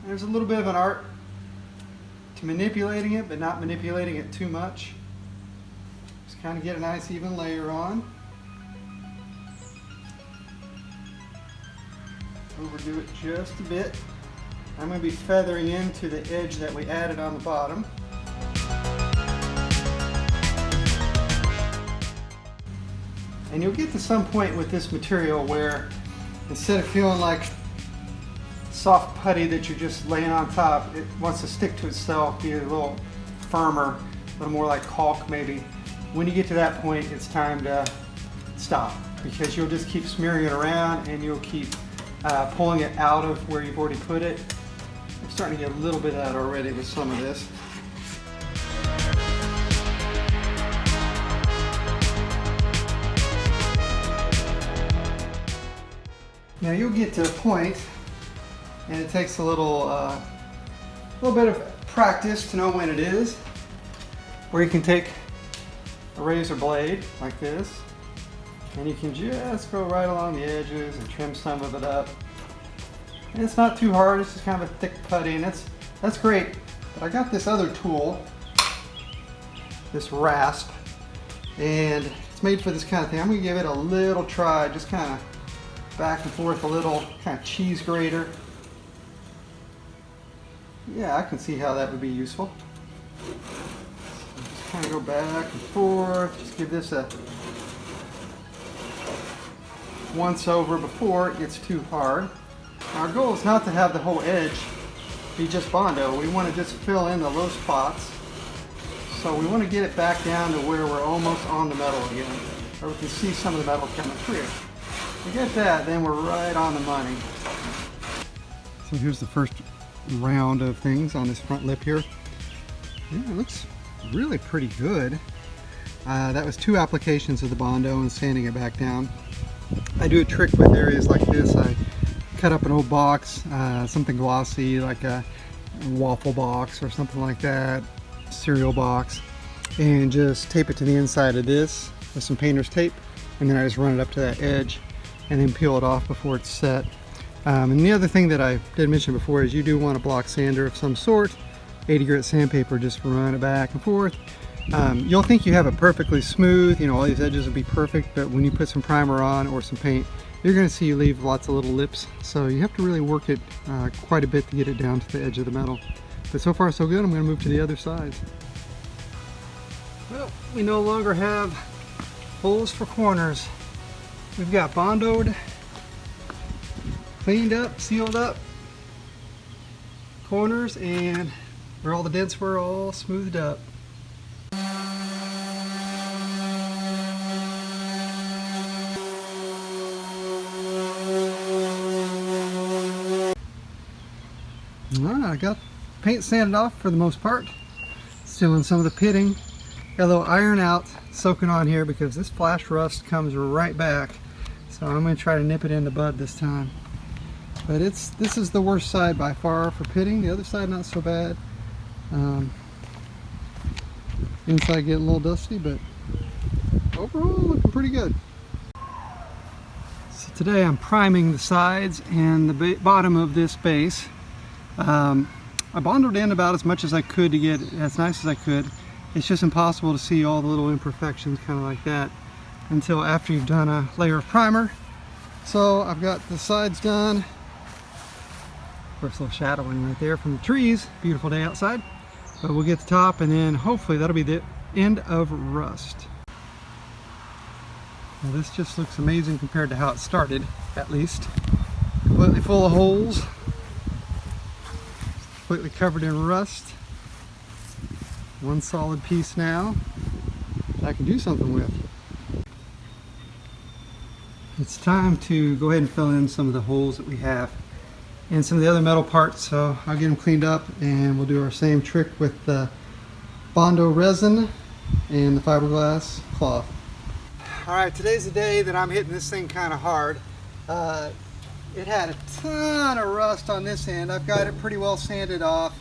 There's a little bit of an art to manipulating it, but not manipulating it too much. Just kind of get a nice even layer on. Overdo it just a bit. I'm going to be feathering into the edge that we added on the bottom. And you'll get to some point with this material where instead of feeling like soft putty that you're just laying on top, it wants to stick to itself, be a little firmer, a little more like caulk maybe. When you get to that point, it's time to stop, because you'll just keep smearing it around and you'll keep pulling it out of where you've already put it. I'm starting to get a little bit of that already with some of this. Now you'll get to a point, and it takes a little bit of practice to know when it is, where you can take a razor blade like this, and you can just go right along the edges and trim some of it up. And it's not too hard, it's just kind of a thick putty, and that's great. But I got this other tool, this rasp, and it's made for this kind of thing. I'm going to give it a little try, just kind of back and forth a little, kind of cheese grater. Yeah, I can see how that would be useful. So just kind of go back and forth, just give this a once over before it gets too hard. Our goal is not to have the whole edge be just Bondo. We want to just fill in the low spots. So we want to get it back down to where we're almost on the metal again, or we can see some of the metal coming through. If we get that, then we're right on the money. So here's the first round of things on this front lip here. Yeah, it looks really pretty good. That was 2 applications of the Bondo and sanding it back down. I do a trick with areas like this. I cut up an old box, something glossy like a waffle box or something like that, cereal box, and just tape it to the inside of this with some painter's tape, and then I just run it up to that edge and then peel it off before it's set. And the other thing that I did mention before is you do want a block sander of some sort, 80 grit sandpaper, just run it back and forth. You'll think you have it perfectly smooth, you know, all these edges will be perfect, but when you put some primer on or some paint, you're going to see you leave lots of little lips. So you have to really work it quite a bit to get it down to the edge of the metal. But so far so good. I'm going to move to the other side. Well, we no longer have holes for corners. We've got Bondoed, cleaned up, sealed up corners, and where all the dents were, all smoothed up. I got paint sanded off for the most part. Still in some of the pitting. Got a little iron out soaking on here because this flash rust comes right back. So I'm going to try to nip it in the bud this time. But this is the worst side by far for pitting. The other side not so bad. Inside getting a little dusty, but overall looking pretty good. So today I'm priming the sides and the bottom of this base. I bondoed in about as much as I could to get it as nice as I could. It's just impossible to see all the little imperfections kind of like that until after you've done a layer of primer. So I've got the sides done. First little shadowing right there from the trees. Beautiful day outside. But we'll get the top, and then hopefully that'll be the end of rust. Now this just looks amazing compared to how it started, at least. Completely full of holes. Completely covered in rust. One solid piece now that I can do something with. It's time to go ahead and fill in some of the holes that we have and some of the other metal parts, so I'll get them cleaned up and we'll do our same trick with the Bondo resin and the fiberglass cloth. Alright, today's the day that I'm hitting this thing kind of hard. It had a ton of rust on this end. I've got it pretty well sanded off.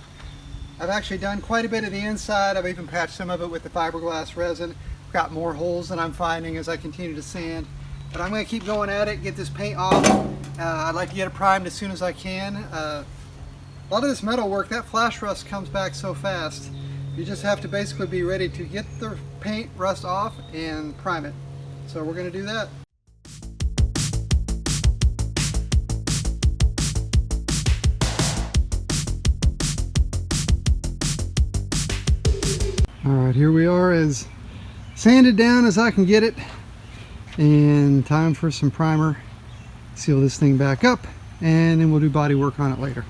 I've actually done quite a bit of the inside. I've even patched some of it with the fiberglass resin. I've got more holes that I'm finding as I continue to sand. But I'm going to keep going at it, get this paint off. I'd like to get it primed as soon as I can. A lot of this metal work, that flash rust comes back so fast. You just have to basically be ready to get the paint rust off and prime it. So we're going to do that. Alright, here we are, as sanded down as I can get it. And time for some primer. Seal this thing back up, and then we'll do body work on it later.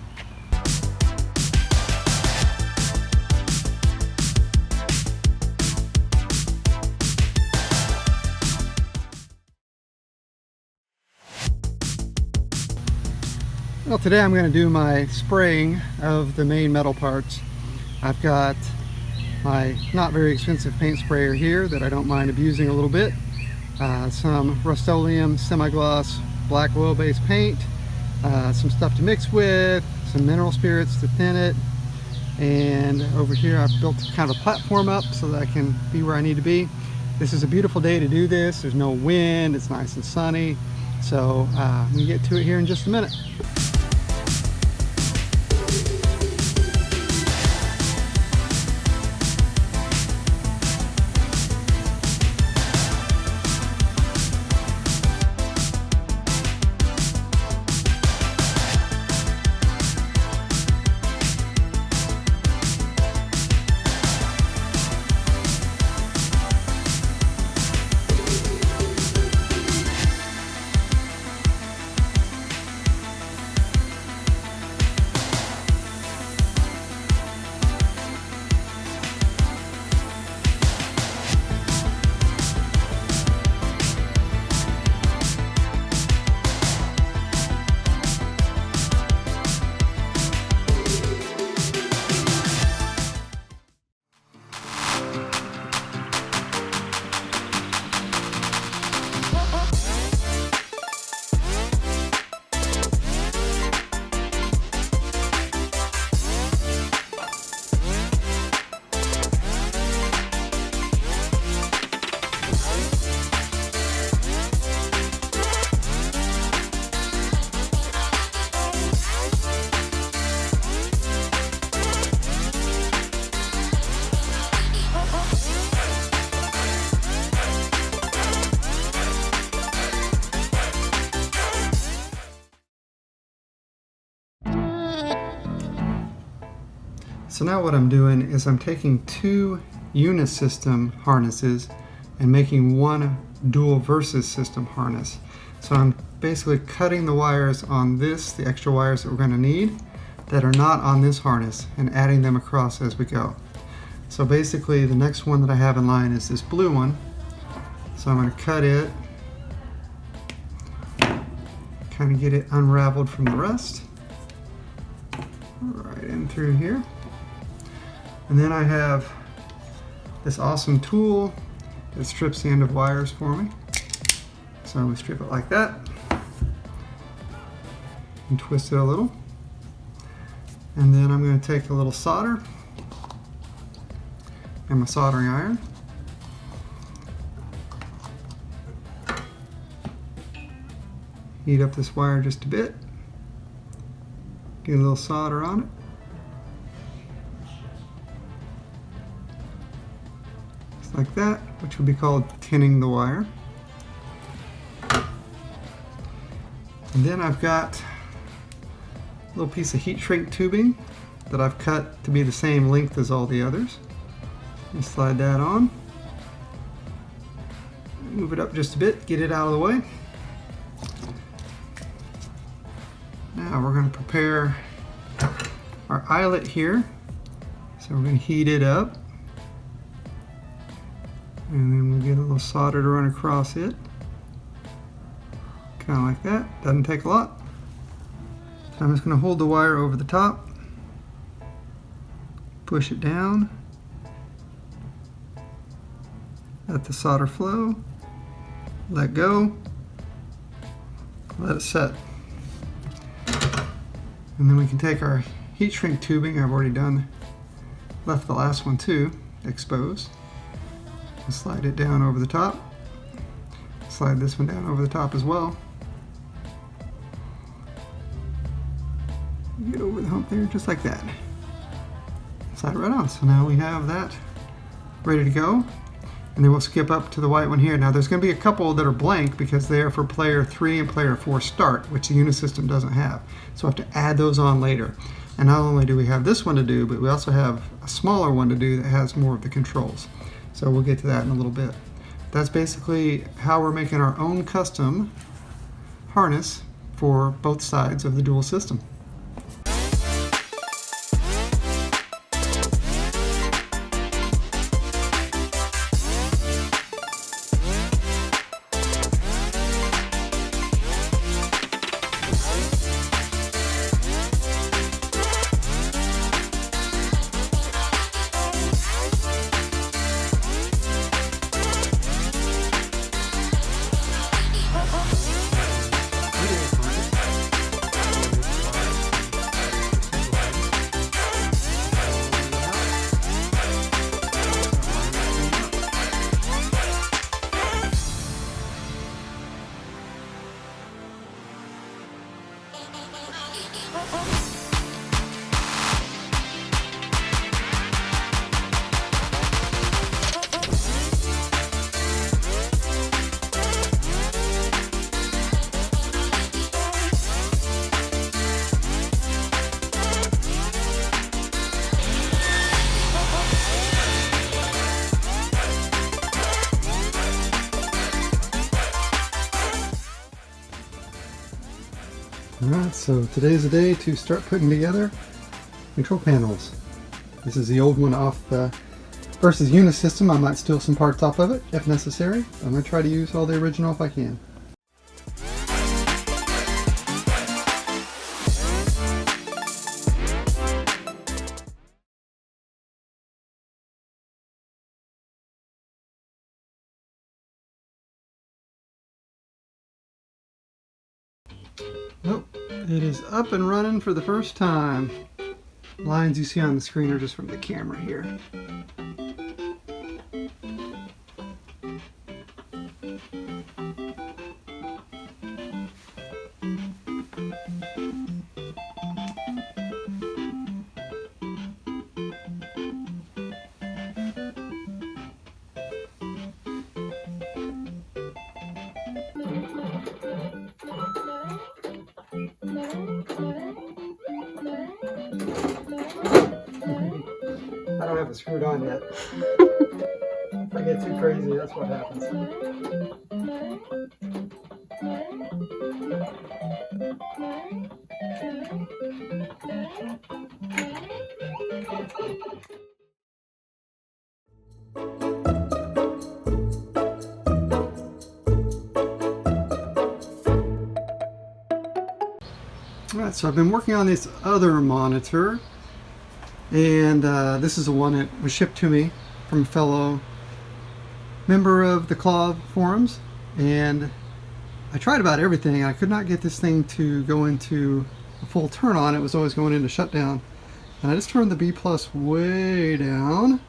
Well, today I'm going to do my spraying of the main metal parts. I've got my not very expensive paint sprayer here that I don't mind abusing a little bit. Some Rust-Oleum semi-gloss black oil-based paint, some stuff to mix with, some mineral spirits to thin it, and over here I've built kind of a platform up so that I can be where I need to be. This is a beautiful day to do this. There's no wind, it's nice and sunny, so we get to it here in just a minute. So now what I'm doing is I'm taking two Unisystem harnesses and making one dual Versus system harness. So I'm basically cutting the wires on this, the extra wires that we're going to need that are not on this harness, and adding them across as we go. So basically the next one that I have in line is this blue one. So I'm going to cut it, kind of get it unraveled from the rest, right in through here. And then I have this awesome tool that strips the end of wires for me. So we strip it like that and twist it a little. And then I'm going to take a little solder and my soldering iron. Heat up this wire just a bit. Get a little solder on it. Just like that, which would be called tinning the wire. And then I've got a little piece of heat shrink tubing that I've cut to be the same length as all the others. And slide that on. Move it up just a bit, get it out of the way. Now we're going to prepare our eyelet here. So we're going to heat it up. And then we'll get a little solder to run across it. Kind of like that. Doesn't take a lot. So I'm just going to hold the wire over the top. Push it down. Let the solder flow. Let go. Let it set. And then we can take our heat shrink tubing, I've already left the last one too, exposed. And slide it down over the top. Slide this one down over the top as well. Get over the hump there, just like that. Slide it right on. So now we have that ready to go. And then we'll skip up to the white one here. Now there's going to be a couple that are blank because they are for player 3 and player 4 start, which the Unisystem doesn't have. So I have to add those on later. And not only do we have this one to do, but we also have a smaller one to do that has more of the controls. So we'll get to that in a little bit. That's basically how we're making our own custom harness for both sides of the dual system. Alright, so today's the day to start putting together control panels. This is the old one off the versus Unisystem. I might steal some parts off of it if necessary. I'm going to try to use all the original if I can. Nope, it is up and running for the first time. Lines you see on the screen are just from the camera here. I don't have it screwed on yet. If I get too crazy, that's what happens. Alright, so I've been working on this other monitor, and this is the one that was shipped to me from a fellow member of the Claw forums, and I tried about everything. I could not get this thing to go into a full turn on. It was always going into shutdown. And I just turned the B plus way down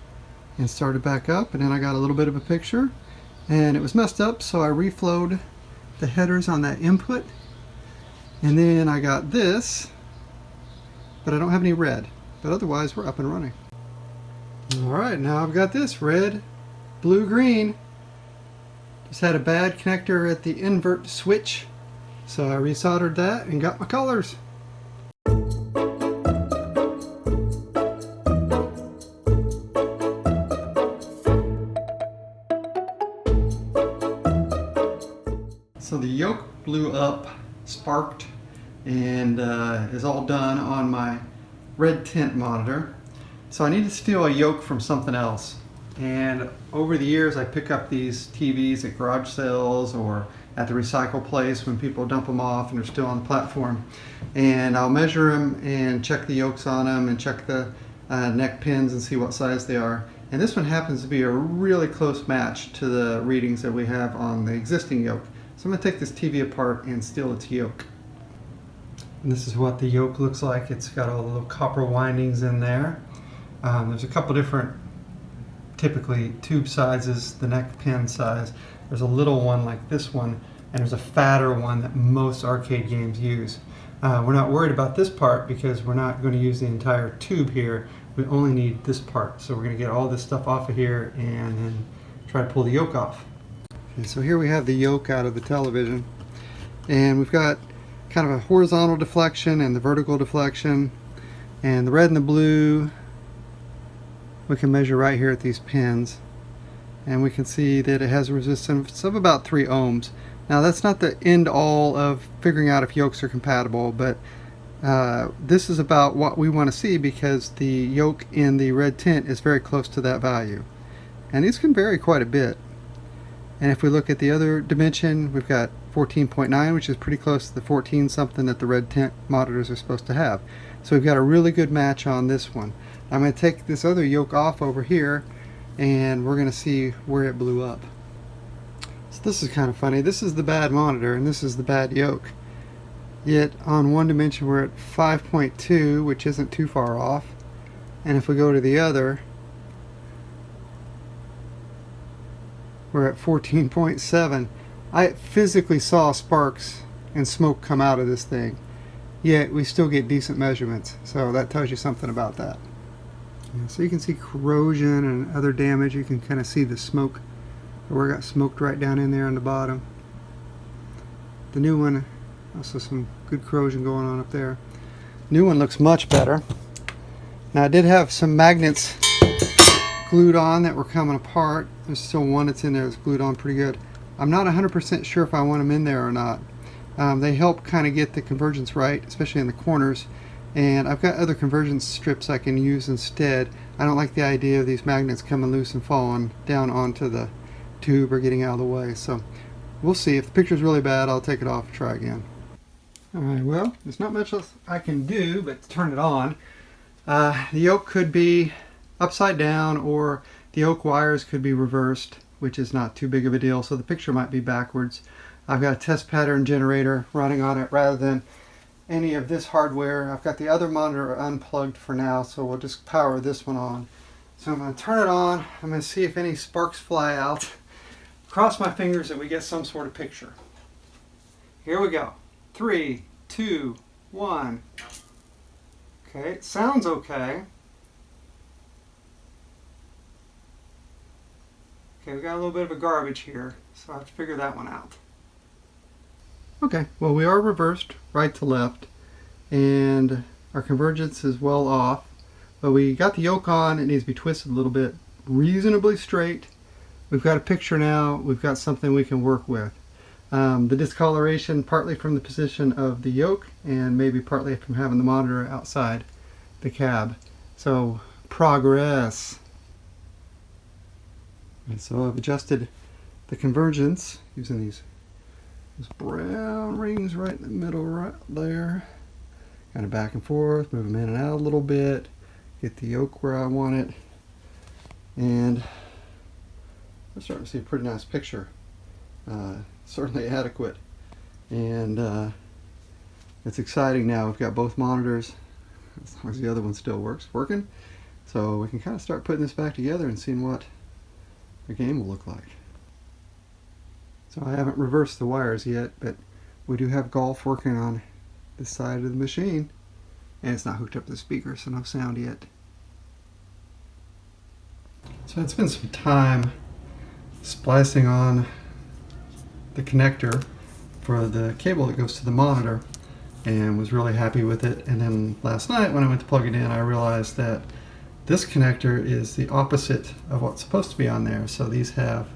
and started back up, and then I got a little bit of a picture and it was messed up, so I reflowed the headers on that input, and then I got this, but I don't have any red, but otherwise we're up and running. Alright, now I've got this red, blue, green. Just had a bad connector at the invert switch, so I resoldered that and got my colors. So the yoke blew up, sparked, and is all done on my red tint monitor. So I need to steal a yoke from something else. And over the years I pick up these TVs at garage sales or at the recycle place when people dump them off and they're still on the platform. And I'll measure them and check the yokes on them and check the neck pins and see what size they are. And this one happens to be a really close match to the readings that we have on the existing yoke. So I'm going to take this TV apart and steal its yoke. And this is what the yoke looks like. It's got all the little copper windings in there. There's a couple different, typically tube sizes, the neck pin size. There's a little one like this one, and there's a fatter one that most arcade games use. We're not worried about this part because we're not going to use the entire tube here. We only need this part. So we're going to get all this stuff off of here and then try to pull the yoke off. Okay, so here we have the yoke out of the television, and we've got kind of a horizontal deflection and the vertical deflection, and the red and the blue we can measure right here at these pins, and we can see that it has a resistance of about 3 ohms. Now that's not the end all of figuring out if yokes are compatible, but this is about what we want to see because the yoke in the red tint is very close to that value, and these can vary quite a bit. And if we look at the other dimension, we've got 14.9, which is pretty close to the 14 something that the red tint monitors are supposed to have. So we've got a really good match on this one. I'm going to take this other yoke off over here and we're going to see where it blew up. So this is kind of funny. This is the bad monitor and this is the bad yoke. Yet on one dimension we're at 5.2, which isn't too far off. And if we go to the other, we're at 14.7. I physically saw sparks and smoke come out of this thing, yet we still get decent measurements. So that tells you something about that. Yeah, so you can see corrosion and other damage. You can kind of see the smoke, where it got smoked right down in there on the bottom. The new one, also some good corrosion going on up there. New one looks much better. Now I did have some magnets glued on that were coming apart. There's still one that's in there that's glued on pretty good. I'm not 100% sure if I want them in there or not. They help kind of get the convergence right, especially in the corners. And I've got other convergence strips I can use instead. I don't like the idea of these magnets coming loose and falling down onto the tube or getting out of the way. So we'll see. If the picture's really bad, I'll take it off and try again. Alright, well, there's not much else I can do but turn it on. The yoke could be upside down or the yoke wires could be reversed, which is not too big of a deal, so the picture might be backwards. I've got a test pattern generator running on it rather than any of this hardware. I've got the other monitor unplugged for now, so we'll just power this one on. So I'm going to turn it on. I'm going to see if any sparks fly out. Cross my fingers that we get some sort of picture. Here we go. 3, 2, 1. Okay, it sounds okay. Okay, we got a little bit of a garbage here, so I have to figure that one out. Okay, well we are reversed right to left, and our convergence is well off, but we got the yoke on. It needs to be twisted a little bit, reasonably straight. We've got a picture now. We've got something we can work with. The discoloration partly from the position of the yoke and maybe partly from having the monitor outside the cab. So progress. And so I've adjusted the convergence using these brown rings right in the middle right there. Kind of back and forth, move them in and out a little bit, get the yoke where I want it, and I'm starting to see a pretty nice picture. Certainly adequate. And it's exciting now. We've got both monitors, as long as the other one still working. So we can kind of start putting this back together and seeing what the game will look like. So I haven't reversed the wires yet, but we do have golf working on this side of the machine. And it's not hooked up to the speaker, so no sound yet. So I spent some time splicing on the connector for the cable that goes to the monitor and was really happy with it. And then last night when I went to plug it in, I realized that this connector is the opposite of what's supposed to be on there. So these have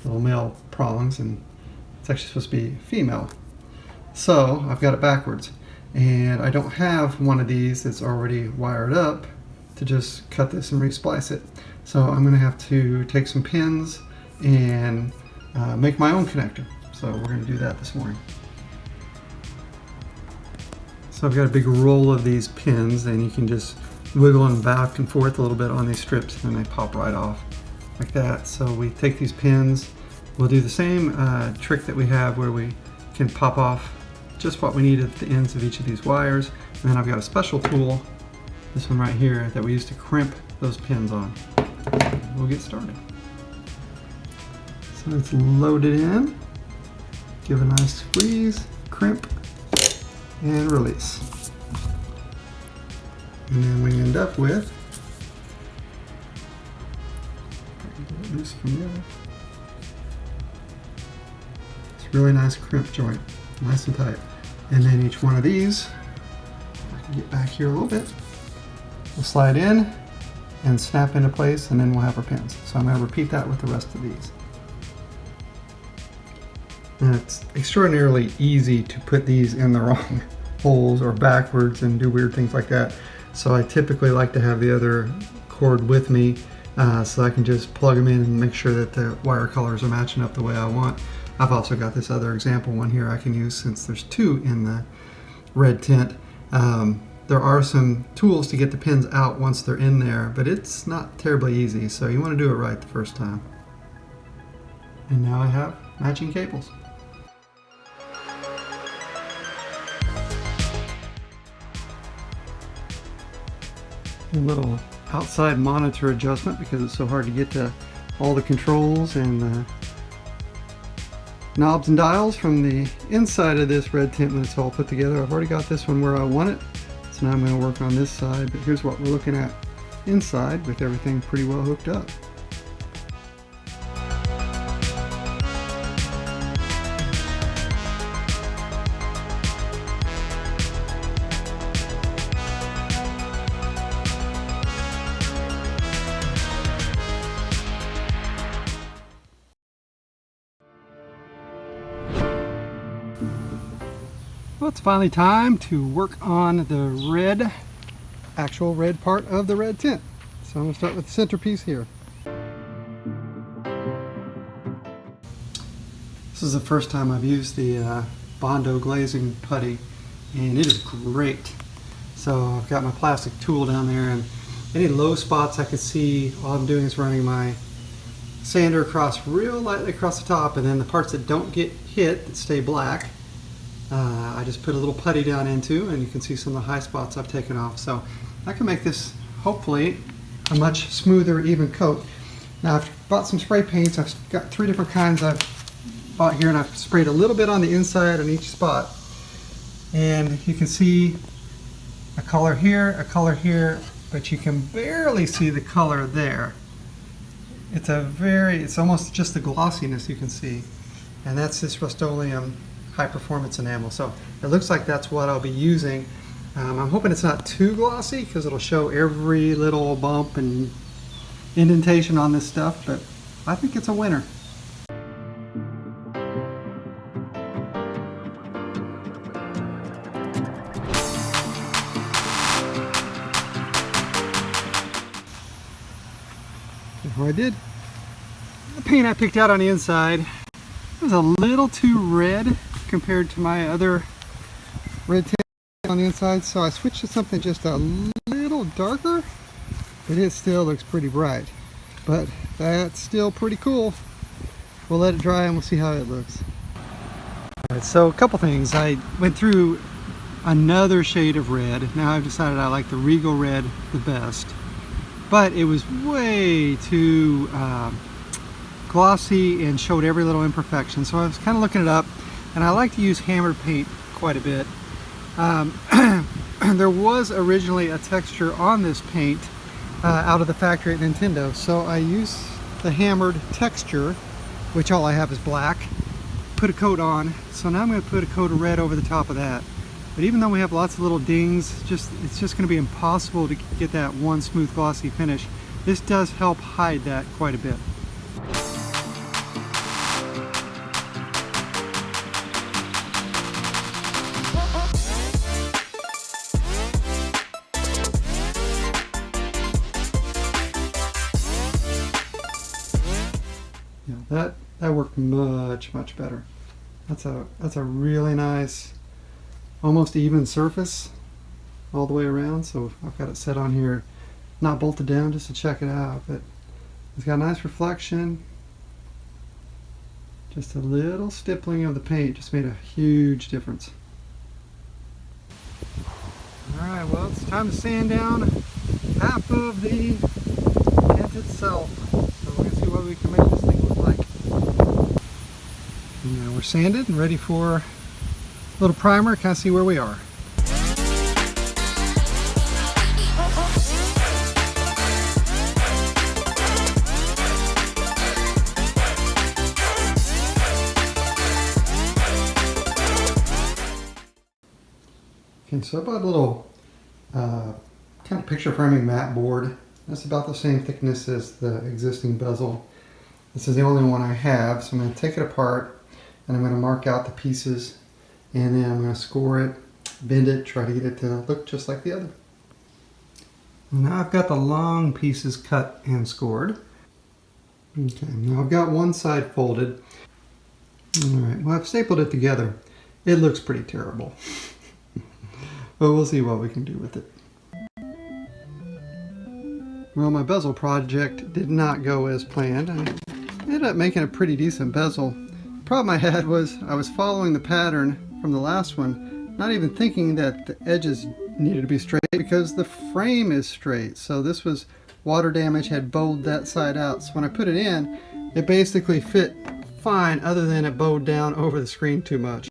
little male prongs and it's actually supposed to be female. So I've got it backwards. And I don't have one of these that's already wired up to just cut this and resplice it. So I'm going to have to take some pins and make my own connector. So we're going to do that this morning. So I've got a big roll of these pins and you can just wiggle them back and forth a little bit on these strips and they pop right off like that. So we take these pins, we'll do the same trick that we have where we can pop off just what we need at the ends of each of these wires. And then I've got a special tool, this one right here, that we use to crimp those pins on. We'll get started. So it's loaded in, give a nice squeeze, crimp, and release. And then we end up with, get it loose from there. It's a really nice crimp joint, nice and tight. And then each one of these, I can get back here a little bit, we'll slide in and snap into place, and then we'll have our pins. So I'm going to repeat that with the rest of these. And it's extraordinarily easy to put these in the wrong holes or backwards and do weird things like that. So I typically like to have the other cord with me so I can just plug them in and make sure that the wire colors are matching up the way I want. I've also got this other example one here I can use since there's two in the red tint. There are some tools to get the pins out once they're in there, but it's not terribly easy, so you want to do it right the first time. And now I have matching cables. A little outside monitor adjustment because it's so hard to get to all the controls and knobs and dials from the inside of this red tint when it's all put together. I've already got this one where I want it, so now I'm going to work on this side, but here's what we're looking at inside with everything pretty well hooked up. Well, it's finally time to work on the actual red part of the red tint. So I'm going to start with the centerpiece here. This is the first time I've used the Bondo glazing putty, and it is great. So I've got my plastic tool down there, and any low spots I can see, all I'm doing is running my sander across real lightly across the top, and then the parts that don't get hit, that stay black, I just put a little putty down into, and you can see some of the high spots I've taken off. So I can make this hopefully a much smoother, even coat. Now I've bought some spray paints. I've got 3 different kinds I've bought here, and I've sprayed a little bit on the inside on each spot. And you can see a color here, but you can barely see the color there. It's almost just the glossiness you can see. And that's this Rust-Oleum high performance enamel. So it looks like that's what I'll be using. I'm hoping it's not too glossy because it'll show every little bump and indentation on this stuff, but I think it's a winner. What I did, the paint I picked out on the inside was a little too red compared to my other red tint on the inside, so I switched to something just a little darker, but it still looks pretty bright. But that's still pretty cool. We'll let it dry and we'll see how it looks. Alright, so a couple things. I went through another shade of red. Now I've decided I like the Regal red the best. But it was way too glossy and showed every little imperfection. So I was kind of looking it up, and I like to use hammered paint quite a bit. There was originally a texture on this paint out of the factory at Nintendo, so I used the hammered texture, which all I have is black, put a coat on. So now I'm going to put a coat of red over the top of that. But even though we have lots of little dings, it's just going to be impossible to get that one smooth glossy finish. This does help hide that quite a bit. Yeah, that worked much better. That's a really nice, almost even surface all the way around. So I've got it set on here, not bolted down, just to check it out. But it's got a nice reflection. Just a little stippling of the paint just made a huge difference. Alright, well, it's time to sand down half of the tent itself. So we're going to see what we can make this thing look like. Now we're sanded and ready for a little primer, kind of see where we are. Okay, so I bought a little kind of picture framing mat board. That's about the same thickness as the existing bezel. This is the only one I have, so I'm going to take it apart and I'm going to mark out the pieces, and then I'm going to score it, bend it, try to get it to look just like the other. Now I've got the long pieces cut and scored. Okay, now I've got one side folded. Alright, well, I've stapled it together. It looks pretty terrible. But we'll see what we can do with it. Well, my bezel project did not go as planned. I ended up making a pretty decent bezel. The problem I had was I was following the pattern from the last one, not even thinking that the edges needed to be straight because the frame is straight. So this was water damage, had bowed that side out. So when I put it in, it basically fit fine, other than it bowed down over the screen too much.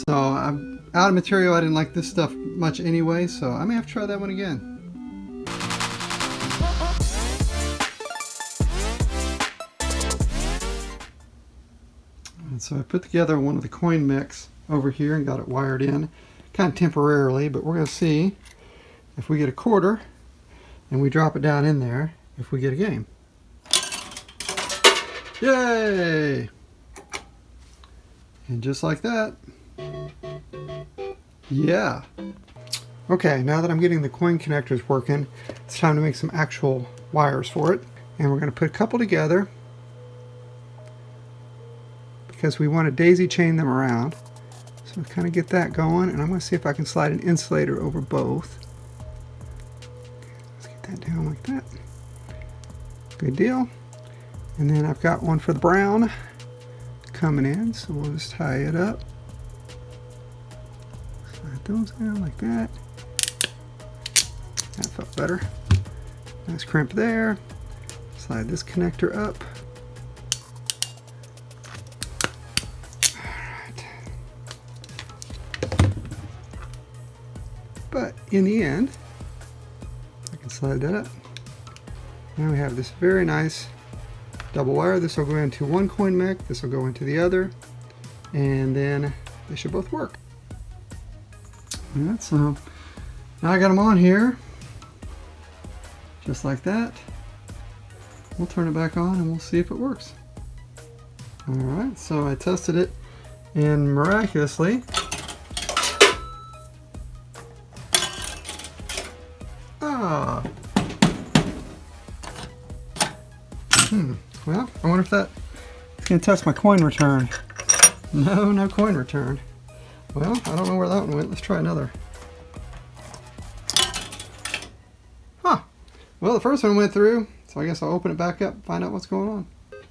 So I'm out of material. I didn't like this stuff much anyway, so I may have to try that one again. And so I put together one of the coin mix over here and got it wired in, kind of temporarily, but we're going to see if we get a quarter and we drop it down in there, if we get a game. Yay! And just like that. Yeah. Okay, now that I'm getting the coin connectors working, it's time to make some actual wires for it. And we're going to put a couple together because we want to daisy chain them around. So kind of get that going, and I'm going to see if I can slide an insulator over both. Let's get that down like that. Good deal. And then I've got one for the brown coming in, so we'll just tie it up. Slide those down like that. That felt better. Nice crimp there. Slide this connector up. Alright. But in the end, I can slide that up. Now we have this very nice double wire. This will go into one coin mech, this will go into the other, and then they should both work. Alright, so now I got them on here, just like that. We'll turn it back on and we'll see if it works. Alright, so I tested it, and miraculously, well, I wonder if that's going to test my coin return. No, no coin return. Well, I don't know where that one went. Let's try another. Huh. Well, the first one went through, so I guess I'll open it back up and find out what's going on.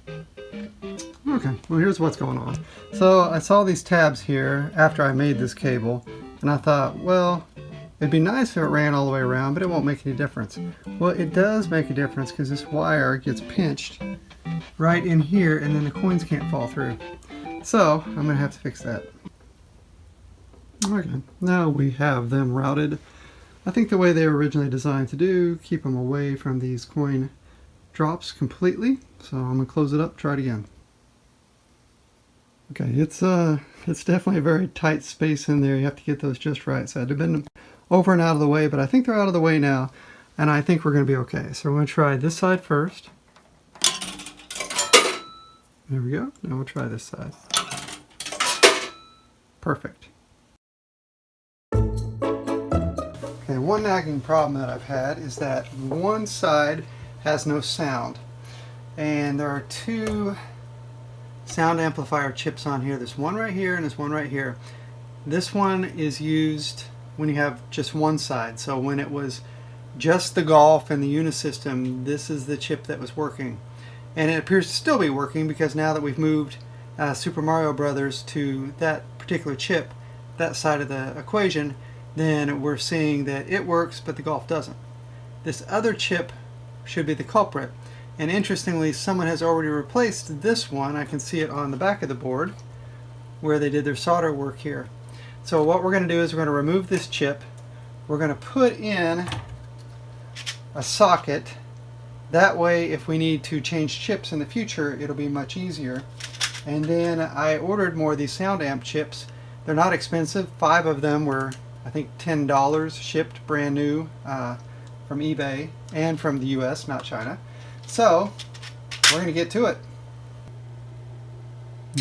Okay, well here's what's going on. So I saw these tabs here after I made this cable, and I thought, well, it'd be nice if it ran all the way around, but it won't make any difference. Well, it does make a difference because this wire gets pinched right in here, and then the coins can't fall through. So I'm gonna have to fix that. Okay, now we have them routed. I think the way they were originally designed to do, keep them away from these coin drops completely. So I'm gonna close it up, try it again. Okay, it's definitely a very tight space in there. You have to get those just right. So I'd have been over and out of the way, but I think they're out of the way now, and I think we're gonna be okay. So we're gonna try this side first. There we go. Now we'll try this side. Perfect. Okay, one nagging problem that I've had is that one side has no sound. And there are two sound amplifier chips on here. There's one right here and there's one right here. This one is used when you have just one side. So when it was just the Golf and the Unisystem, this is the chip that was working. And it appears to still be working because now that we've moved Super Mario Brothers to that particular chip, that side of the equation, then we're seeing that it works but the Golf doesn't. This other chip should be the culprit. And interestingly, someone has already replaced this one. I can see it on the back of the board where they did their solder work here. So what we're going to do is we're going to remove this chip. We're going to put in a socket. That way, if we need to change chips in the future, it'll be much easier. And then I ordered more of these sound amp chips. They're not expensive. 5 of them were, I think, $10 shipped brand new from eBay and from the US, not China. So we're going to get to it.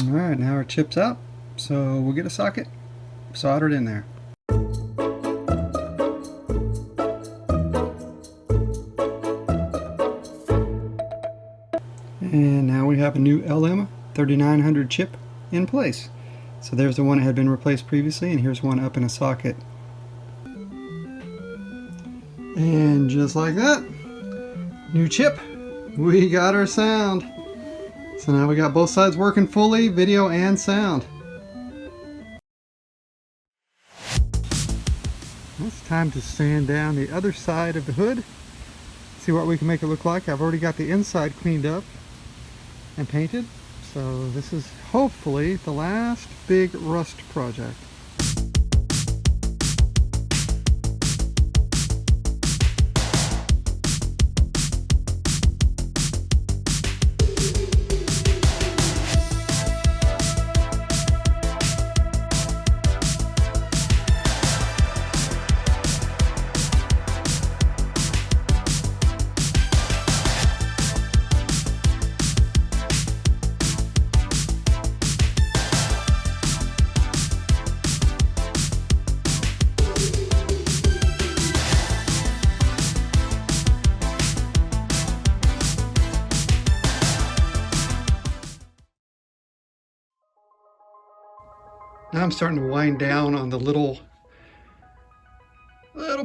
All right, now our chip's out. So we'll get a socket soldered in there. And now we have a new LM3900 chip in place. So there's the one that had been replaced previously, and here's one up in a socket. And just like that, new chip, we got our sound. So now we got both sides working fully, video and sound. It's time to sand down the other side of the hood. See what we can make it look like. I've already got the inside cleaned up and painted. So this is hopefully the last big rust project. Now I'm starting to wind down on the little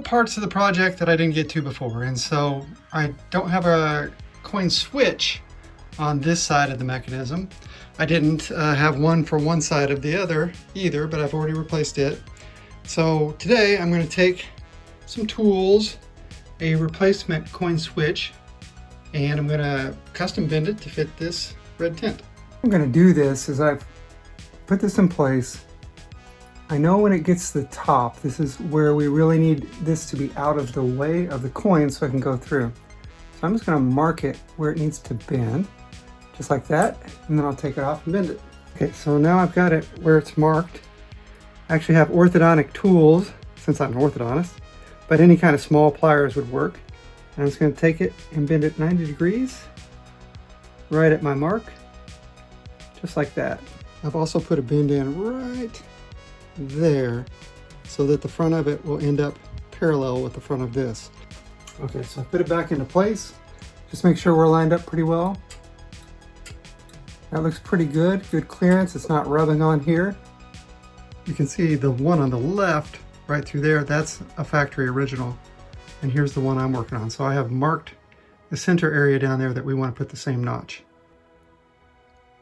parts of the project that I didn't get to before. And so I don't have a coin switch on this side of the mechanism. I didn't have one for one side of the other either, but I've already replaced it. So today I'm going to take some tools, a replacement coin switch, and I'm going to custom bend it to fit this red tint. I'm going to do this is I've put this in place. I know when it gets to the top, this is where we really need this to be out of the way of the coin so I can go through. So I'm just going to mark it where it needs to bend, just like that, and then I'll take it off and bend it. Okay, so now I've got it where it's marked. I actually have orthodontic tools, since I'm an orthodontist, but any kind of small pliers would work. And I'm just going to take it and bend it 90 degrees, right at my mark, just like that. I've also put a bend in right there so that the front of it will end up parallel with the front of this. Okay, so I put it back into place. Just make sure we're lined up pretty well. That looks pretty good. Good clearance. It's not rubbing on here. You can see the one on the left right through there, that's a factory original. And here's the one I'm working on. So I have marked the center area down there that we want to put the same notch.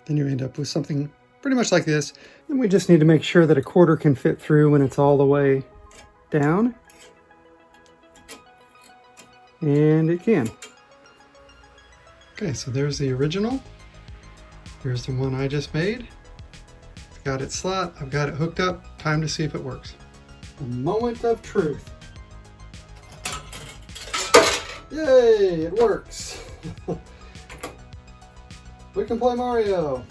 then you end up with something pretty much like this. And we just need to make sure that a quarter can fit through when it's all the way down. And it can. Okay, so there's the original. Here's the one I just made. It's got its slot, I've got it hooked up. Time to see if it works. The moment of truth. Yay, it works. We can play Mario.